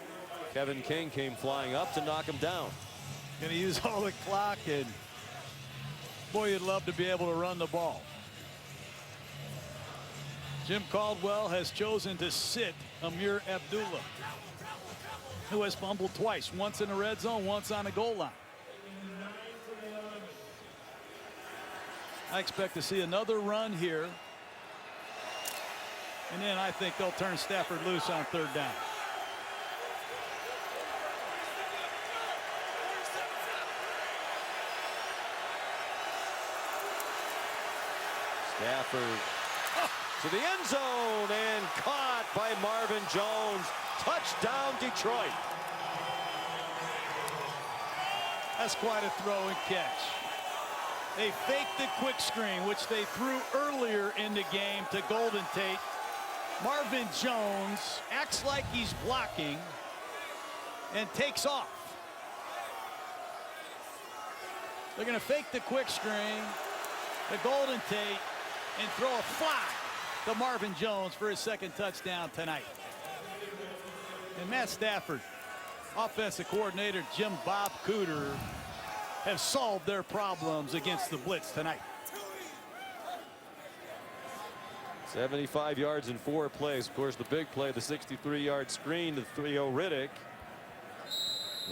Kevin King came flying up to knock him down. Going to use all the clock, and boy, you'd love to be able to run the ball. Jim Caldwell has chosen to sit Amir Abdullah, who has fumbled twice, once in the red zone, once on the goal line. I expect to see another run here, and then I think they'll turn Stafford loose on third down. Stafford to the end zone and caught by Marvin Jones. Touchdown, Detroit. That's quite a throw and catch. They faked the quick screen, which they threw earlier in the game to Golden Tate. Marvin Jones acts like he's blocking and takes off. They're going to fake the quick screen to Golden Tate and throw a fly to Marvin Jones for his second touchdown tonight. And Matt Stafford, offensive coordinator Jim Bob Cooter, have solved their problems against the blitz tonight. 75 yards in 4 plays. Of course, the big play, the 63-yard screen to Theo Riddick.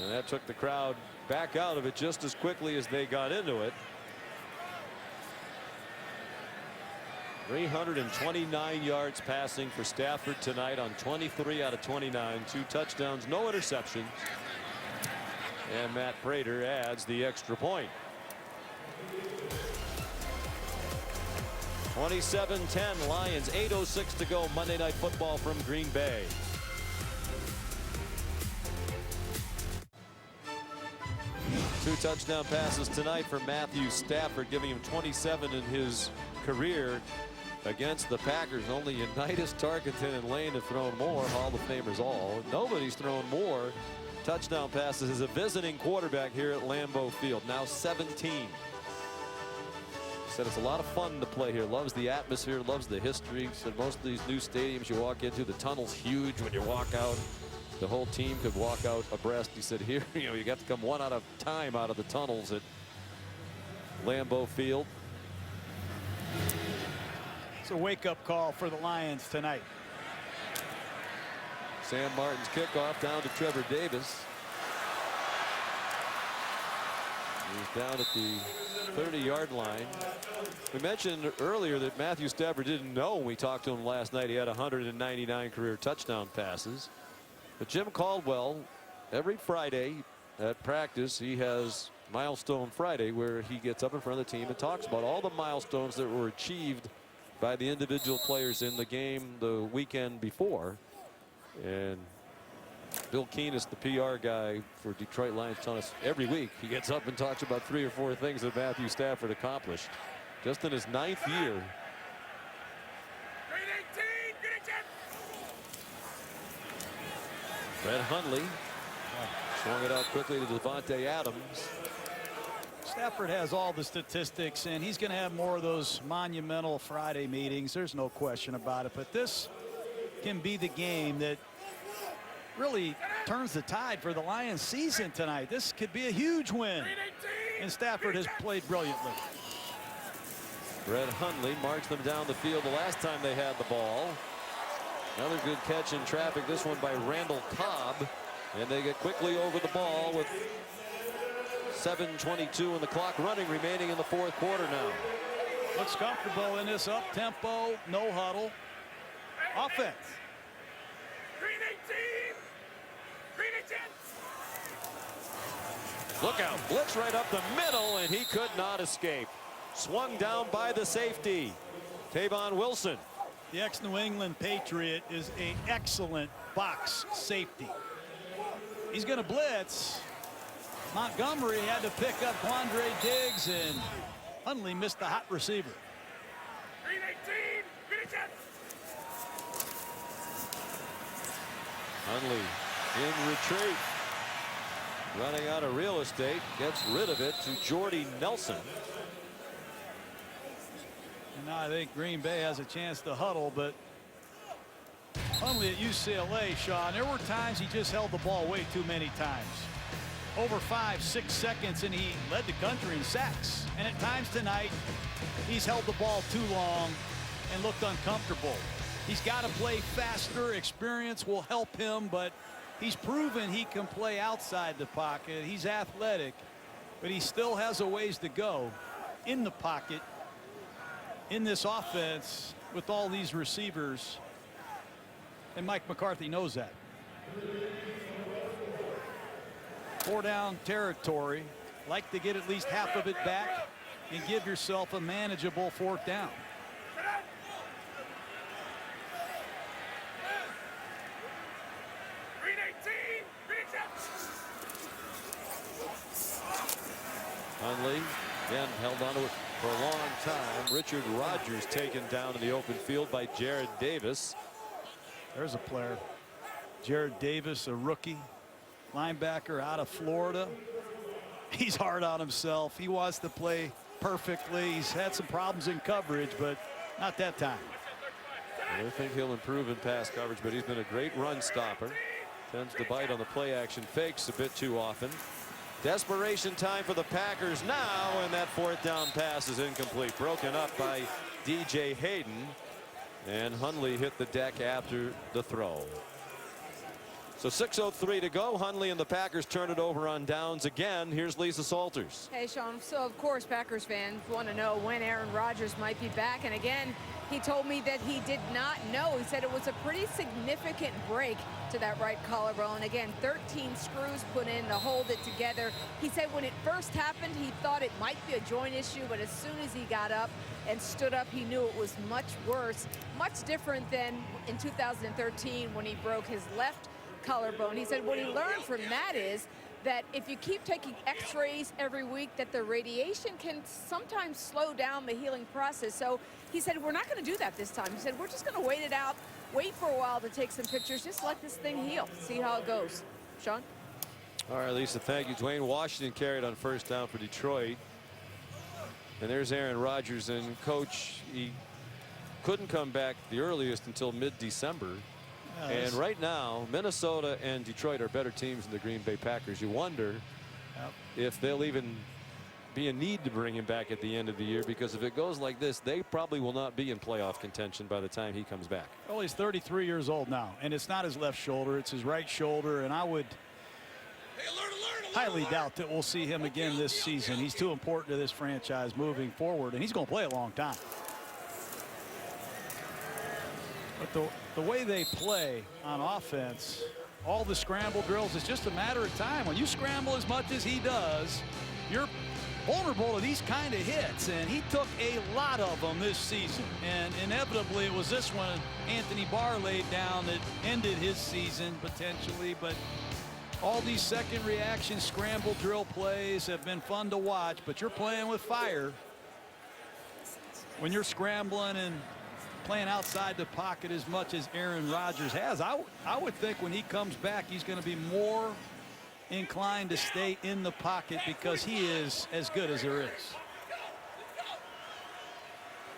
And that took the crowd back out of it just as quickly as they got into it. 329 yards passing for Stafford tonight on 23 out of 29. 2 touchdowns, no interceptions. And Matt Prater adds the extra point. 27-10 Lions. 8:06 to go. Monday Night Football from Green Bay. Two touchdown passes tonight for Matthew Stafford, giving him 27 in his career against the Packers. Only Unitas, Tarkenton, and Lane have thrown more. Hall of Famers all. Nobody's thrown more touchdown passes as a visiting quarterback here at Lambeau Field. Now 17. Said it's a lot of fun to play here. Loves the atmosphere, loves the history. Said most of these new stadiums you walk into, the tunnel's huge when you walk out. The whole team could walk out abreast. He said here, you got to come one at a time out of the tunnels at Lambeau Field. It's a wake-up call for the Lions tonight. Sam Martin's kickoff down to Trevor Davis. He's down at the 30-yard line. We mentioned earlier that Matthew Stafford didn't know when we talked to him last night he had 199 career touchdown passes. But Jim Caldwell, every Friday at practice, he has Milestone Friday where he gets up in front of the team and talks about all the milestones that were achieved by the individual players in the game the weekend before. And Bill Keenest, the PR guy for Detroit Lions, telling us every week he gets up and talks about 3 or 4 things that Matthew Stafford accomplished just in his 9th year. Brett Hundley swung it out quickly to Devontae Adams. Stafford has all the statistics, and he's going to have more of those monumental Friday meetings. There's no question about it. But this can be the game that really turns the tide for the Lions season tonight. This could be a huge win. And Stafford has played brilliantly. Brett Hundley marched them down the field the last time they had the ball. Another good catch in traffic, this one by Randall Cobb. And they get quickly over the ball with 7:22 in the clock running remaining in the 4th quarter now. Looks comfortable in this up-tempo, no huddle offense. Look out, blitz right up the middle, and he could not escape. Swung down by the safety, Tavon Wilson. The ex-New England Patriot is an excellent box safety. He's going to blitz. Montgomery had to pick up Quandre Diggs, and Hundley missed the hot receiver. Hundley in retreat. Running out of real estate, gets rid of it to Jordy Nelson. And now I think Green Bay has a chance to huddle, but Hundley at UCLA, Sean, there were times he just held the ball way too many times. Over 5-6 seconds, and he led the country in sacks. And at times tonight, he's held the ball too long and looked uncomfortable. He's got to play faster. Experience will help him, but he's proven he can play outside the pocket. He's athletic, but he still has a ways to go in the pocket in this offense with all these receivers. And Mike McCarthy knows that. 4-down territory. Like to get at least half of it back and give yourself a manageable 4th down. Hundley again held on to it for a long time. Richard Rodgers taken down in the open field by Jared Davis. There's a player. Jared Davis, a rookie linebacker out of Florida. He's hard on himself. He wants to play perfectly. He's had some problems in coverage, but not that time. I think he'll improve in pass coverage, but he's been a great run stopper. Tends to bite on the play action fakes a bit too often. Desperation time for the Packers now, and that 4th down pass is incomplete. Broken up by DJ Hayden, and Hundley hit the deck after the throw. So 6:03 to go. Hundley and the Packers turn it over on downs again. Here's Lisa Salters. Hey, Sean. So, of course, Packers fans want to know when Aaron Rodgers might be back. And again, he told me that he did not know. He said it was a pretty significant break to that right collarbone. Again, 13 screws put in to hold it together. He said when it first happened, he thought it might be a joint issue, but as soon as he got up and stood up, he knew it was much worse, much different than in 2013 when he broke his left collarbone. He said what he learned from that is that if you keep taking x-rays every week, that the radiation can sometimes slow down the healing process. So he said we're not going to do that this time. He said we're just going to wait it out, wait for a while to take some pictures, just let this thing heal, see how it goes. Sean? All right, Lisa, thank you. Dwayne Washington carried on first down for Detroit. And there's Aaron Rodgers. And Coach, he couldn't come back the earliest until mid-December. And right now, Minnesota and Detroit are better teams than the Green Bay Packers. You wonder if they'll even be in need to bring him back at the end of the year, because if it goes like this, they probably will not be in playoff contention by the time he comes back. Well, he's 33 years old now, and it's not his left shoulder, it's his right shoulder, and I would highly doubt that we'll see him again this season. He's too important to this franchise moving forward, and he's going to play a long time. But the way they play on offense, all the scramble drills, it's just a matter of time. When you scramble as much as he does, you're vulnerable to these kind of hits, and he took a lot of them this season. And inevitably, it was this one Anthony Barr laid down that ended his season potentially. But all these second reaction scramble drill plays have been fun to watch, but you're playing with fire when you're scrambling and playing outside the pocket as much as Aaron Rodgers has. I would think when he comes back, he's going to be more inclined to stay in the pocket because he is as good as there is.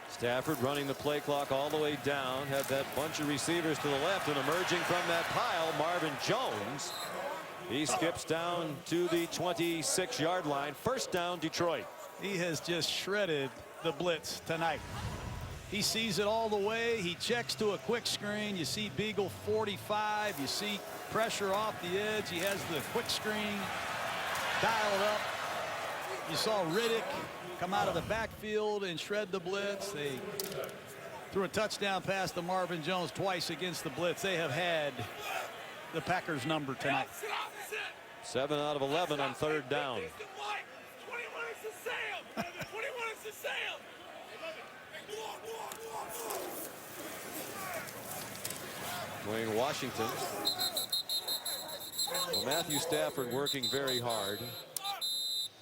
Stafford running the play clock all the way down, had that bunch of receivers to the left, and emerging from that pile, Marvin Jones. He skips down to the 26-yard line. First down, Detroit. He has just shredded the blitz tonight. He sees it all the way. He checks to a quick screen. You see Beagle 45. You see pressure off the edge. He has the quick screen dialed up. You saw Riddick come out of the backfield and shred the blitz. They threw a touchdown pass to Marvin Jones twice against the blitz. They have had the Packers number tonight. 7 out of 11 on third down. 21 is to Sam. 21 is to Sam. Dwayne Washington. Well, Matthew Stafford working very hard.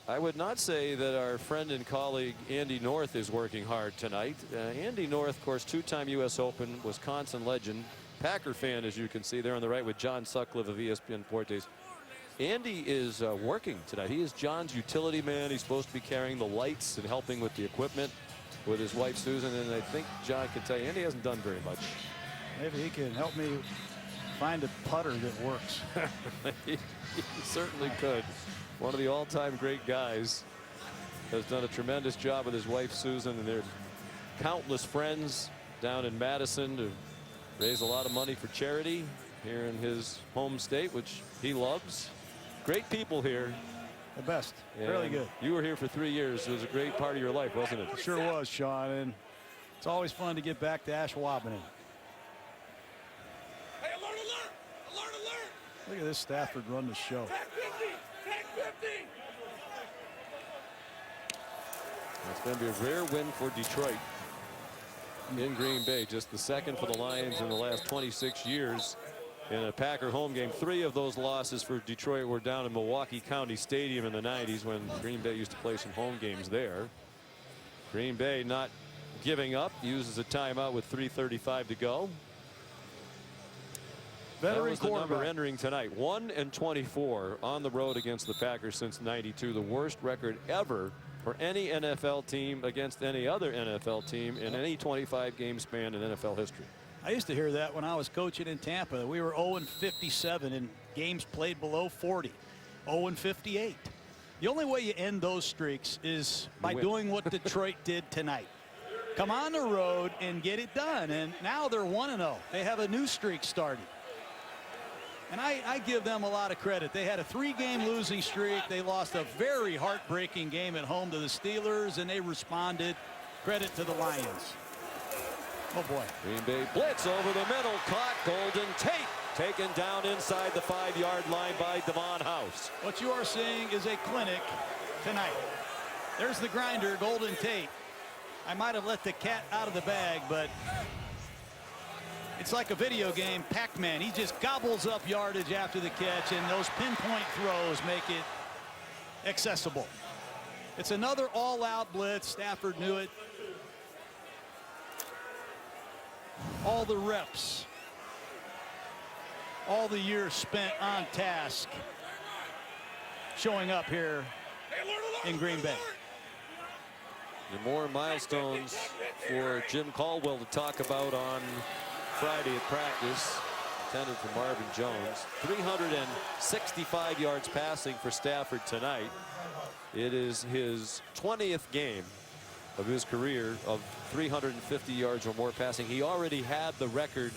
I would not say that our friend and colleague Andy North is working hard tonight. Andy North, of course, two-time U.S. Open, Wisconsin legend, Packer fan, as you can see there on the right with John Sutcliffe of ESPN Deportes. Andy is working tonight. He is John's utility man. He's supposed to be carrying the lights and helping with the equipment with his wife Susan, and I think John can tell you Andy hasn't done very much. Maybe he can help me find a putter that works. He certainly could. One of the all-time great guys. Has done a tremendous job with his wife Susan and their countless friends down in Madison to raise a lot of money for charity here in his home state, which he loves. Great people here. The best. And really good. You were here for 3 years. It was a great part of your life, wasn't it? It sure was, Sean. And it's always fun to get back to Ashwaubenon. Hey, alert, alert! Alert, alert! Look at this Stafford run the show. Tag 50! Tag 50! It's going to be a rare win for Detroit in Green Bay. Just the second for the Lions in the last 26 years in a Packer home game. 3 of those losses for Detroit were down in Milwaukee County Stadium in the 90s when Green Bay used to play some home games there. Green Bay not giving up, uses a timeout with 3:35 to go. That was the number entering tonight. 1-24 on the road against the Packers since '92. The worst record ever for any NFL team against any other NFL team in any 25-game span in NFL history. I used to hear that when I was coaching in Tampa. We were 0-57 in games played below 40. 0-58. The only way you end those streaks is by doing what Detroit did tonight. Come on the road and get it done. And now they're 1-0. They have a new streak starting. And I give them a lot of credit. They had a 3-game losing streak. They lost a very heartbreaking game at home to the Steelers, and they responded. Credit to the Lions. Oh, boy. Green Bay blitz over the middle. Caught. Golden Tate taken down inside the 5-yard line by Devon House. What you are seeing is a clinic tonight. There's the grinder, Golden Tate. I might have let the cat out of the bag, but it's like a video game, Pac-Man. He just gobbles up yardage after the catch, and those pinpoint throws make it accessible. It's another all-out blitz. Stafford knew it. All the reps, all the years spent on task showing up here in Green Bay. And more milestones for Jim Caldwell to talk about on Friday at practice. Intended for Marvin Jones. 365 yards passing for Stafford tonight. It is his 20th game of his career of 350 yards or more passing. He already had the record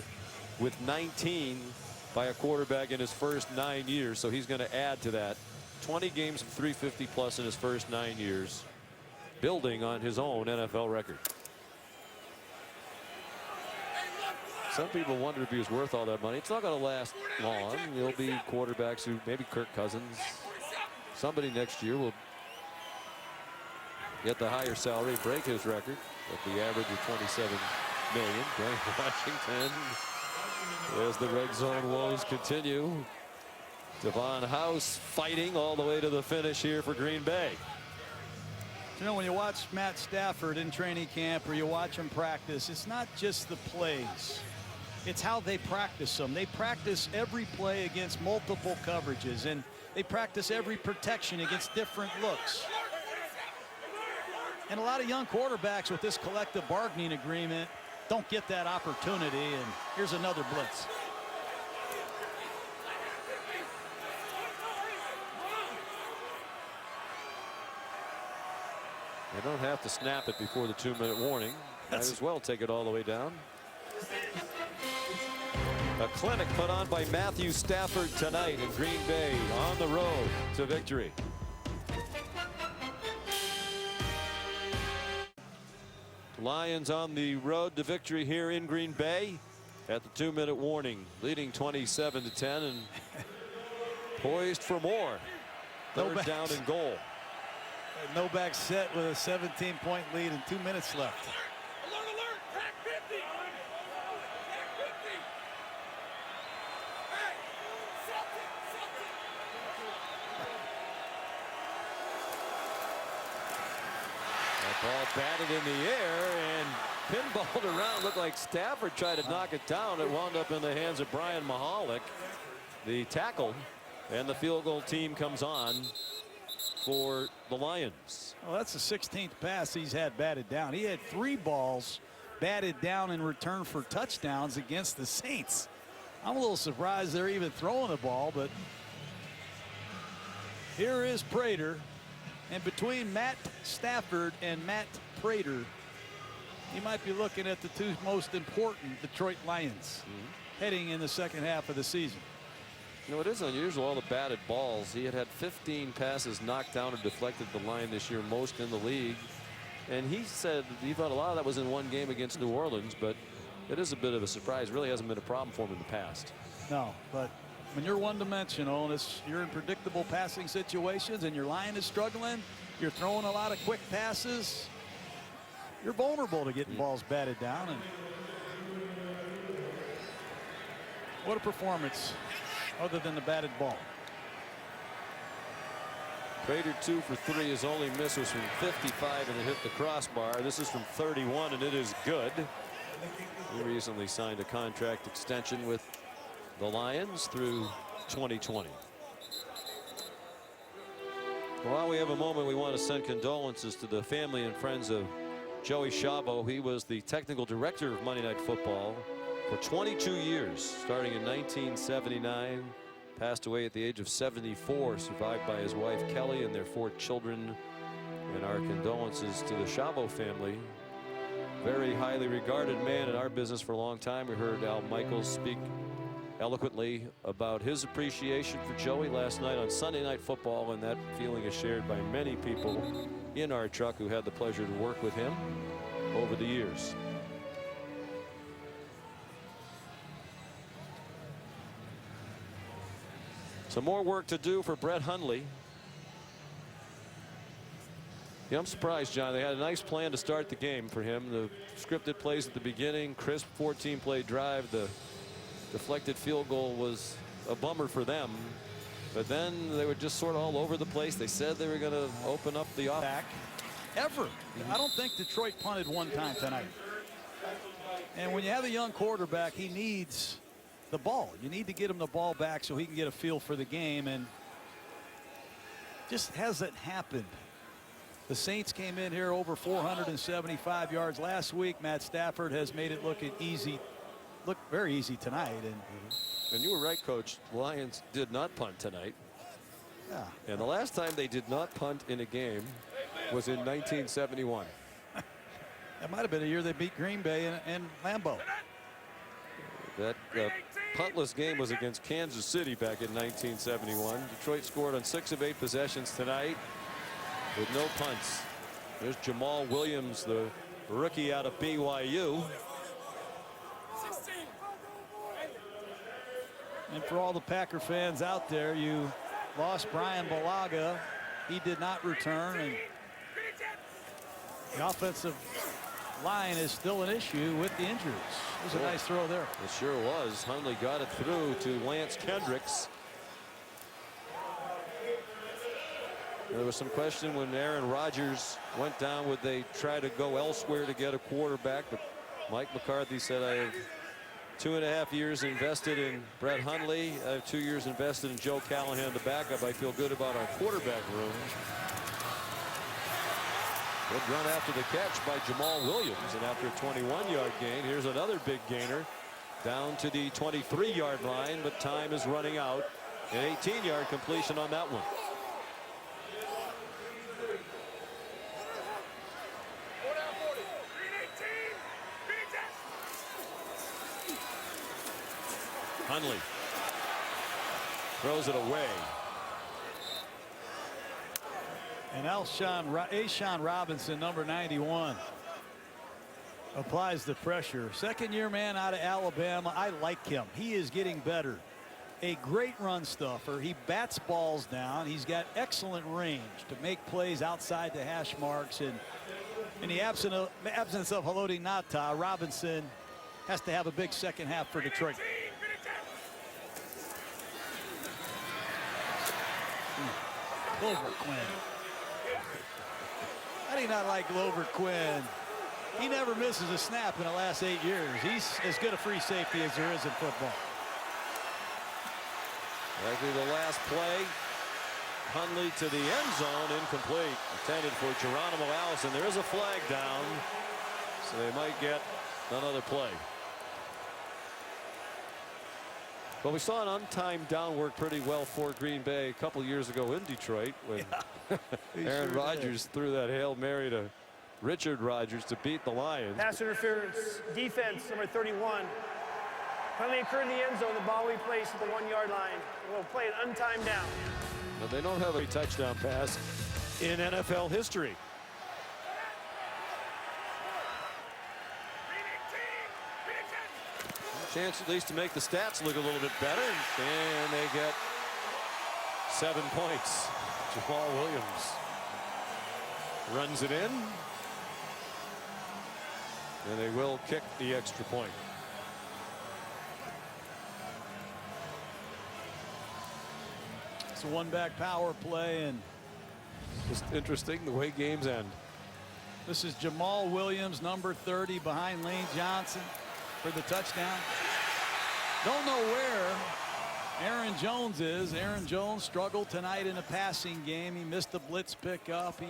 with 19 by a quarterback in his first 9 years, so he's going to add to that. 20 games of 350 plus in his first 9 years, building on his own NFL record. Some people wonder if he was worth all that money. It's not going to last long. There'll be quarterbacks who, maybe Kirk Cousins, somebody next year will get the higher salary, break his record at the average of $27 million. Going to Washington as the red zone woes continue. Devon House fighting all the way to the finish here for Green Bay. You know, when you watch Matt Stafford in training camp or you watch him practice, it's not just the plays. It's how they practice them. They practice every play against multiple coverages, and they practice every protection against different looks. And a lot of young quarterbacks with this collective bargaining agreement don't get that opportunity. And here's another blitz. They don't have to snap it before the 2-minute warning. Might as well take it all the way down. A clinic put on by Matthew Stafford tonight in Green Bay on the road to victory. Lions on the road to victory here in Green Bay at the 2-minute warning, leading 27-10 and poised for more. Third down and goal. No back set with a 17-point lead and 2 minutes left. Alert, alert, pack 50. Pack 50. Hey, Celtic. That ball batted in the air and pinballed around. Looked like Stafford tried to knock it down. It wound up in the hands of Brian Mahalik, the tackle, and the field goal team comes on for the Lions. Well, that's the 16th pass he's had batted down. He had 3 balls batted down in return for touchdowns against the Saints. I'm a little surprised they're even throwing the ball, but here is Prater. And between Matt Stafford and Matt Prater, you might be looking at the 2 most important Detroit Lions heading in the second half of the season. You know, it is unusual, all the batted balls. He had 15 passes knocked down or deflected the line this year, most in the league. And he said he thought a lot of that was in one game against New Orleans, but it is a bit of a surprise. Really hasn't been a problem for him in the past. No, but when you're one-dimensional and you're in predictable passing situations and your line is struggling, you're throwing a lot of quick passes, you're vulnerable to getting balls batted down. And what a performance other than the batted ball. Prater 2 for 3. His only miss was from 55 and it hit the crossbar. This is from 31 and it is good. He recently signed a contract extension with the Lions through 2020. While we have a moment, we want to send condolences to the family and friends of Joey Shabo. He was the technical director of Monday Night Football for 22 years, starting in 1979. Passed away at the age of 74, survived by his wife Kelly and their 4 children. And our condolences to the Shabo family. Very highly regarded man in our business for a long time. We heard Al eloquently about his appreciation for Joey last night on Sunday Night Football, and that feeling is shared by many people in our truck who had the pleasure to work with him over the years. Some more work to do for Brett Hundley. Yeah, I'm surprised, John. They had a nice plan to start the game for him. The scripted plays at the beginning, crisp 14-play drive. The deflected field goal was a bummer for them. But then they were just sort of all over the place. They said they were going to open up the back ever. I don't think Detroit punted one time tonight. And when you have a young quarterback, he needs the ball. You need to get him the ball back so he can get a feel for the game, and just hasn't happened. The Saints came in here over 475 yards last week. Matt Stafford has made it look very easy tonight. And you were right, Coach. Lions did not punt tonight. Yeah. And the last time they did not punt in a game was in 1971. That might have been a year they beat Green Bay and Lambeau. That puntless game was against Kansas City back in 1971. Detroit scored on 6 of 8 possessions tonight with no punts. There's Jamal Williams, the rookie out of BYU. And for all the Packer fans out there, you lost Brian Balaga. He did not return, and the offensive line is still an issue with the injuries. It was a nice throw there. It sure was. Hundley got it through to Lance Kendricks. There was some question when Aaron Rodgers went down, would they try to go elsewhere to get a quarterback? But Mike McCarthy said, I have 2.5 years invested in Brett Hundley. I have 2 years invested in Joe Callahan, the backup. I feel good about our quarterback room. Good run after the catch by Jamal Williams, and after a 21-yard gain, here's another big gainer down to the 23-yard line, but time is running out. An 18-yard completion on that one. Hundley throws it away. And A'Shawn Robinson, number 91, applies the pressure. Second-year man out of Alabama. I like him. He is getting better. A great run stuffer. He bats balls down. He's got excellent range to make plays outside the hash marks. And in the absence of Haloti Ngata, Robinson has to have a big second half for Detroit. Glover Quinn. How do you not like Glover Quinn? He never misses a snap in the last 8 years. He's as good a free safety as there is in football. Likely the last play. Hundley to the end zone, incomplete. Intended for Geronimo Allison. There is a flag down, so they might get another play. But we saw an untimed down work pretty well for Green Bay a couple years ago in Detroit when Aaron Rodgers threw that Hail Mary to Richard Rodgers to beat the Lions. Pass interference, defense, number 31. Penalty occurred in the end zone. The ball we placed at the 1-yard line. We'll play an untimed down. But they don't have a touchdown pass in NFL history. Chance at least to make the stats look a little bit better, and they get 7 points. Jamal Williams runs it in, and they will kick the extra point. It's a one-back power play, and just interesting the way games end. this is Jamal Williams, number 30, behind Lane Johnson for the touchdown. Don't know where Aaron Jones is. Aaron Jones struggled tonight in a passing game. He missed the blitz pickup. He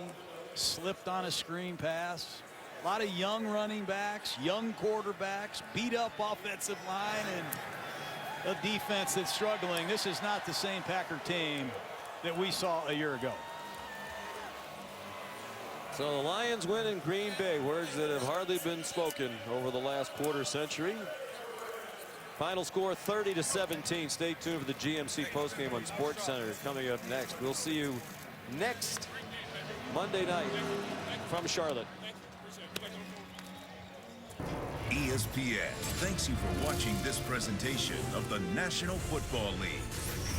slipped on a screen pass. A lot of young running backs, young quarterbacks, beat up offensive line, and a defense that's struggling. This is not the same Packer team that we saw a year ago. So the Lions win in Green Bay. Words that have hardly been spoken over the last quarter century. Final score 30-17. Stay tuned for the GMC postgame on SportsCenter coming up next. We'll see you next Monday night from Charlotte. ESPN thanks you for watching this presentation of the National Football League.